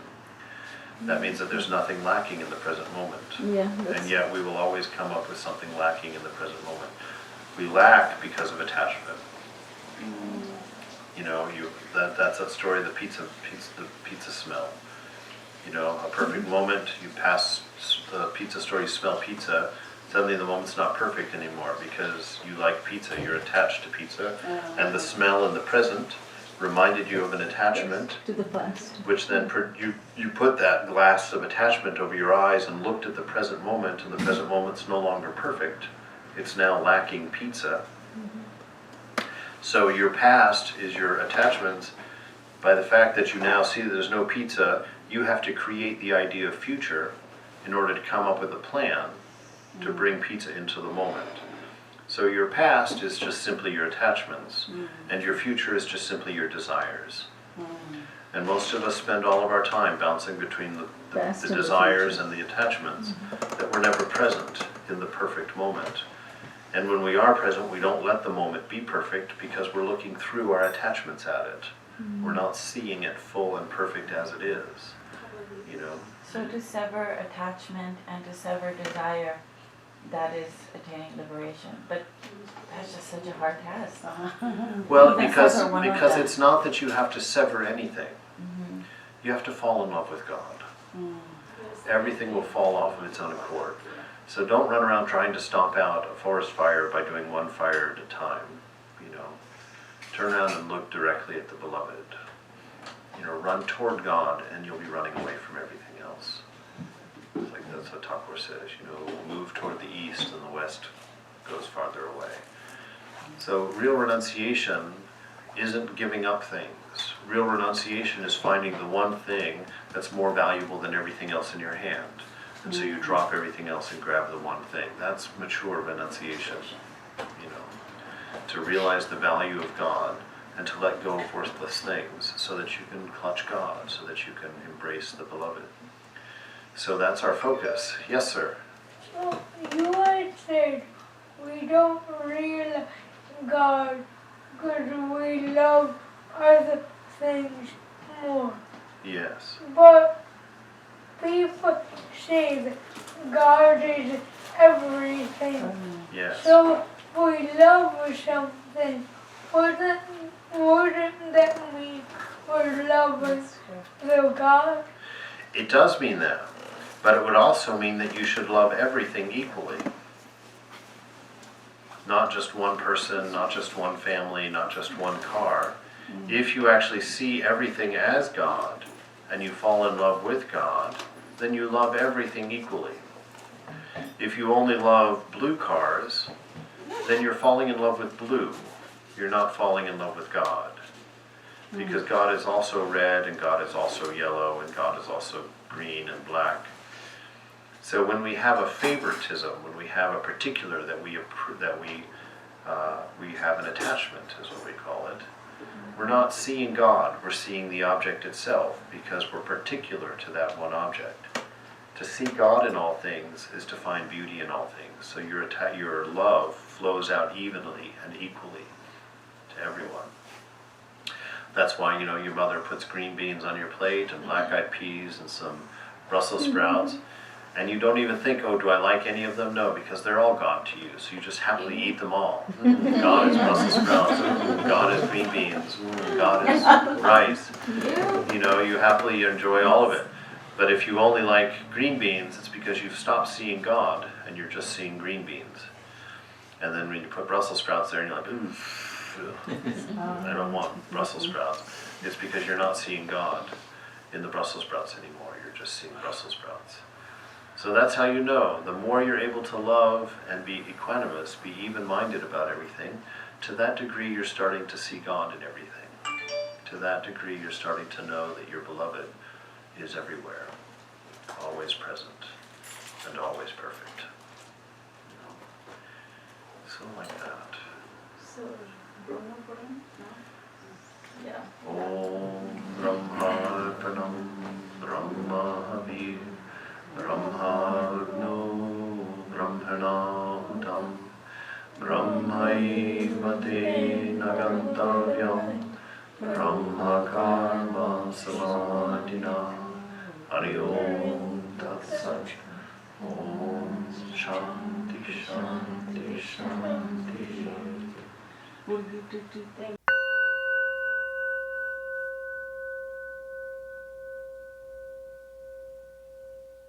That means that there's nothing lacking in the present moment. Yeah. And yet we will always come up with something lacking in the present moment. We lack because of attachment. You know, that's that story, the pizza smell. You know, a perfect moment, you pass the pizza store, you smell pizza, suddenly the moment's not perfect anymore because you like pizza, you're attached to pizza, and the smell in the present reminded you of an attachment, To the past. which then you put that glass of attachment over your eyes and looked at the present moment, and the present moment's no longer perfect. It's now lacking pizza. So your past is your attachments. By the fact that you now see that there's no pizza, you have to create the idea of future in order to come up with a plan to bring pizza into the moment. So your past is just simply your attachments, and your future is just simply your desires. And most of us spend all of our time bouncing between the Past and the desires and the attachments that were never present in the perfect moment. And when we are present, we don't let the moment be perfect because we're looking through our attachments at it. We're not seeing it full and perfect as it is, you know. So to sever attachment and to sever desire, that is attaining liberation. But that's just such a hard task. Well, Even because sever one of because them. it's not that you have to sever anything. You have to fall in love with God. Everything will fall off of its own accord. So don't run around trying to stomp out a forest fire by doing one fire at a time. You know, turn around and look directly at the beloved. You know, run toward God, and you'll be running away from everything else. It's like that's what Thakur says. You know, move toward the east, and the west goes farther away. So real renunciation isn't giving up things. Real renunciation is finding the one thing that's more valuable than everything else in your hand. And so you drop everything else and grab the one thing. That's mature renunciation, you know, to realize the value of God and to let go of worthless things so that you can clutch God, so that you can embrace the beloved. So that's our focus. Yes, sir? So you had said we don't realize God because we love other things more. Yes. But people say that God is everything. Yes. So if we love something, wouldn't that mean we're loving the God? It does mean that, but it would also mean that you should love everything equally. Not just one person, not just one family, not just one car. If you actually see everything as God, and you fall in love with God, then you love everything equally. If you only love blue cars, then you're falling in love with blue. You're not falling in love with God. Because God is also red, and God is also yellow, and God is also green and black. So when we have a favoritism, when we have a particular that we have an attachment, is what we call it, we're not seeing God, we're seeing the object itself, because we're particular to that one object. To see God in all things is to find beauty in all things. So your love flows out evenly and equally to everyone. That's why, your mother puts green beans on your plate and black-eyed peas and some Brussels sprouts. And you don't even think, oh, do I like any of them? No, because they're all God to you. So you just happily eat them all. God is Brussels sprouts. God is green beans. God is rice. You happily enjoy all of it. But if you only like green beans, it's because you've stopped seeing God and you're just seeing green beans. And then when you put Brussels sprouts there and you're like, ooh, I don't want Brussels sprouts. It's because you're not seeing God in the Brussels sprouts anymore. You're just seeing Brussels sprouts. So that's how you know. The more you're able to love and be equanimous, be even-minded about everything, to that degree you're starting to see God in everything. To that degree you're starting to know that your beloved is everywhere, always present, and always perfect. So like that. So, Brahma-Puran? No? Yeah. Om Brahma-Arpanam Brahma-Havir Brahma-Agno Brahmana-Hutam Brahma-Evate Nagantavyam Brahma-Karma Samadhina Hari Om Tat Sat Om Shanti Shanti Shanti. Would you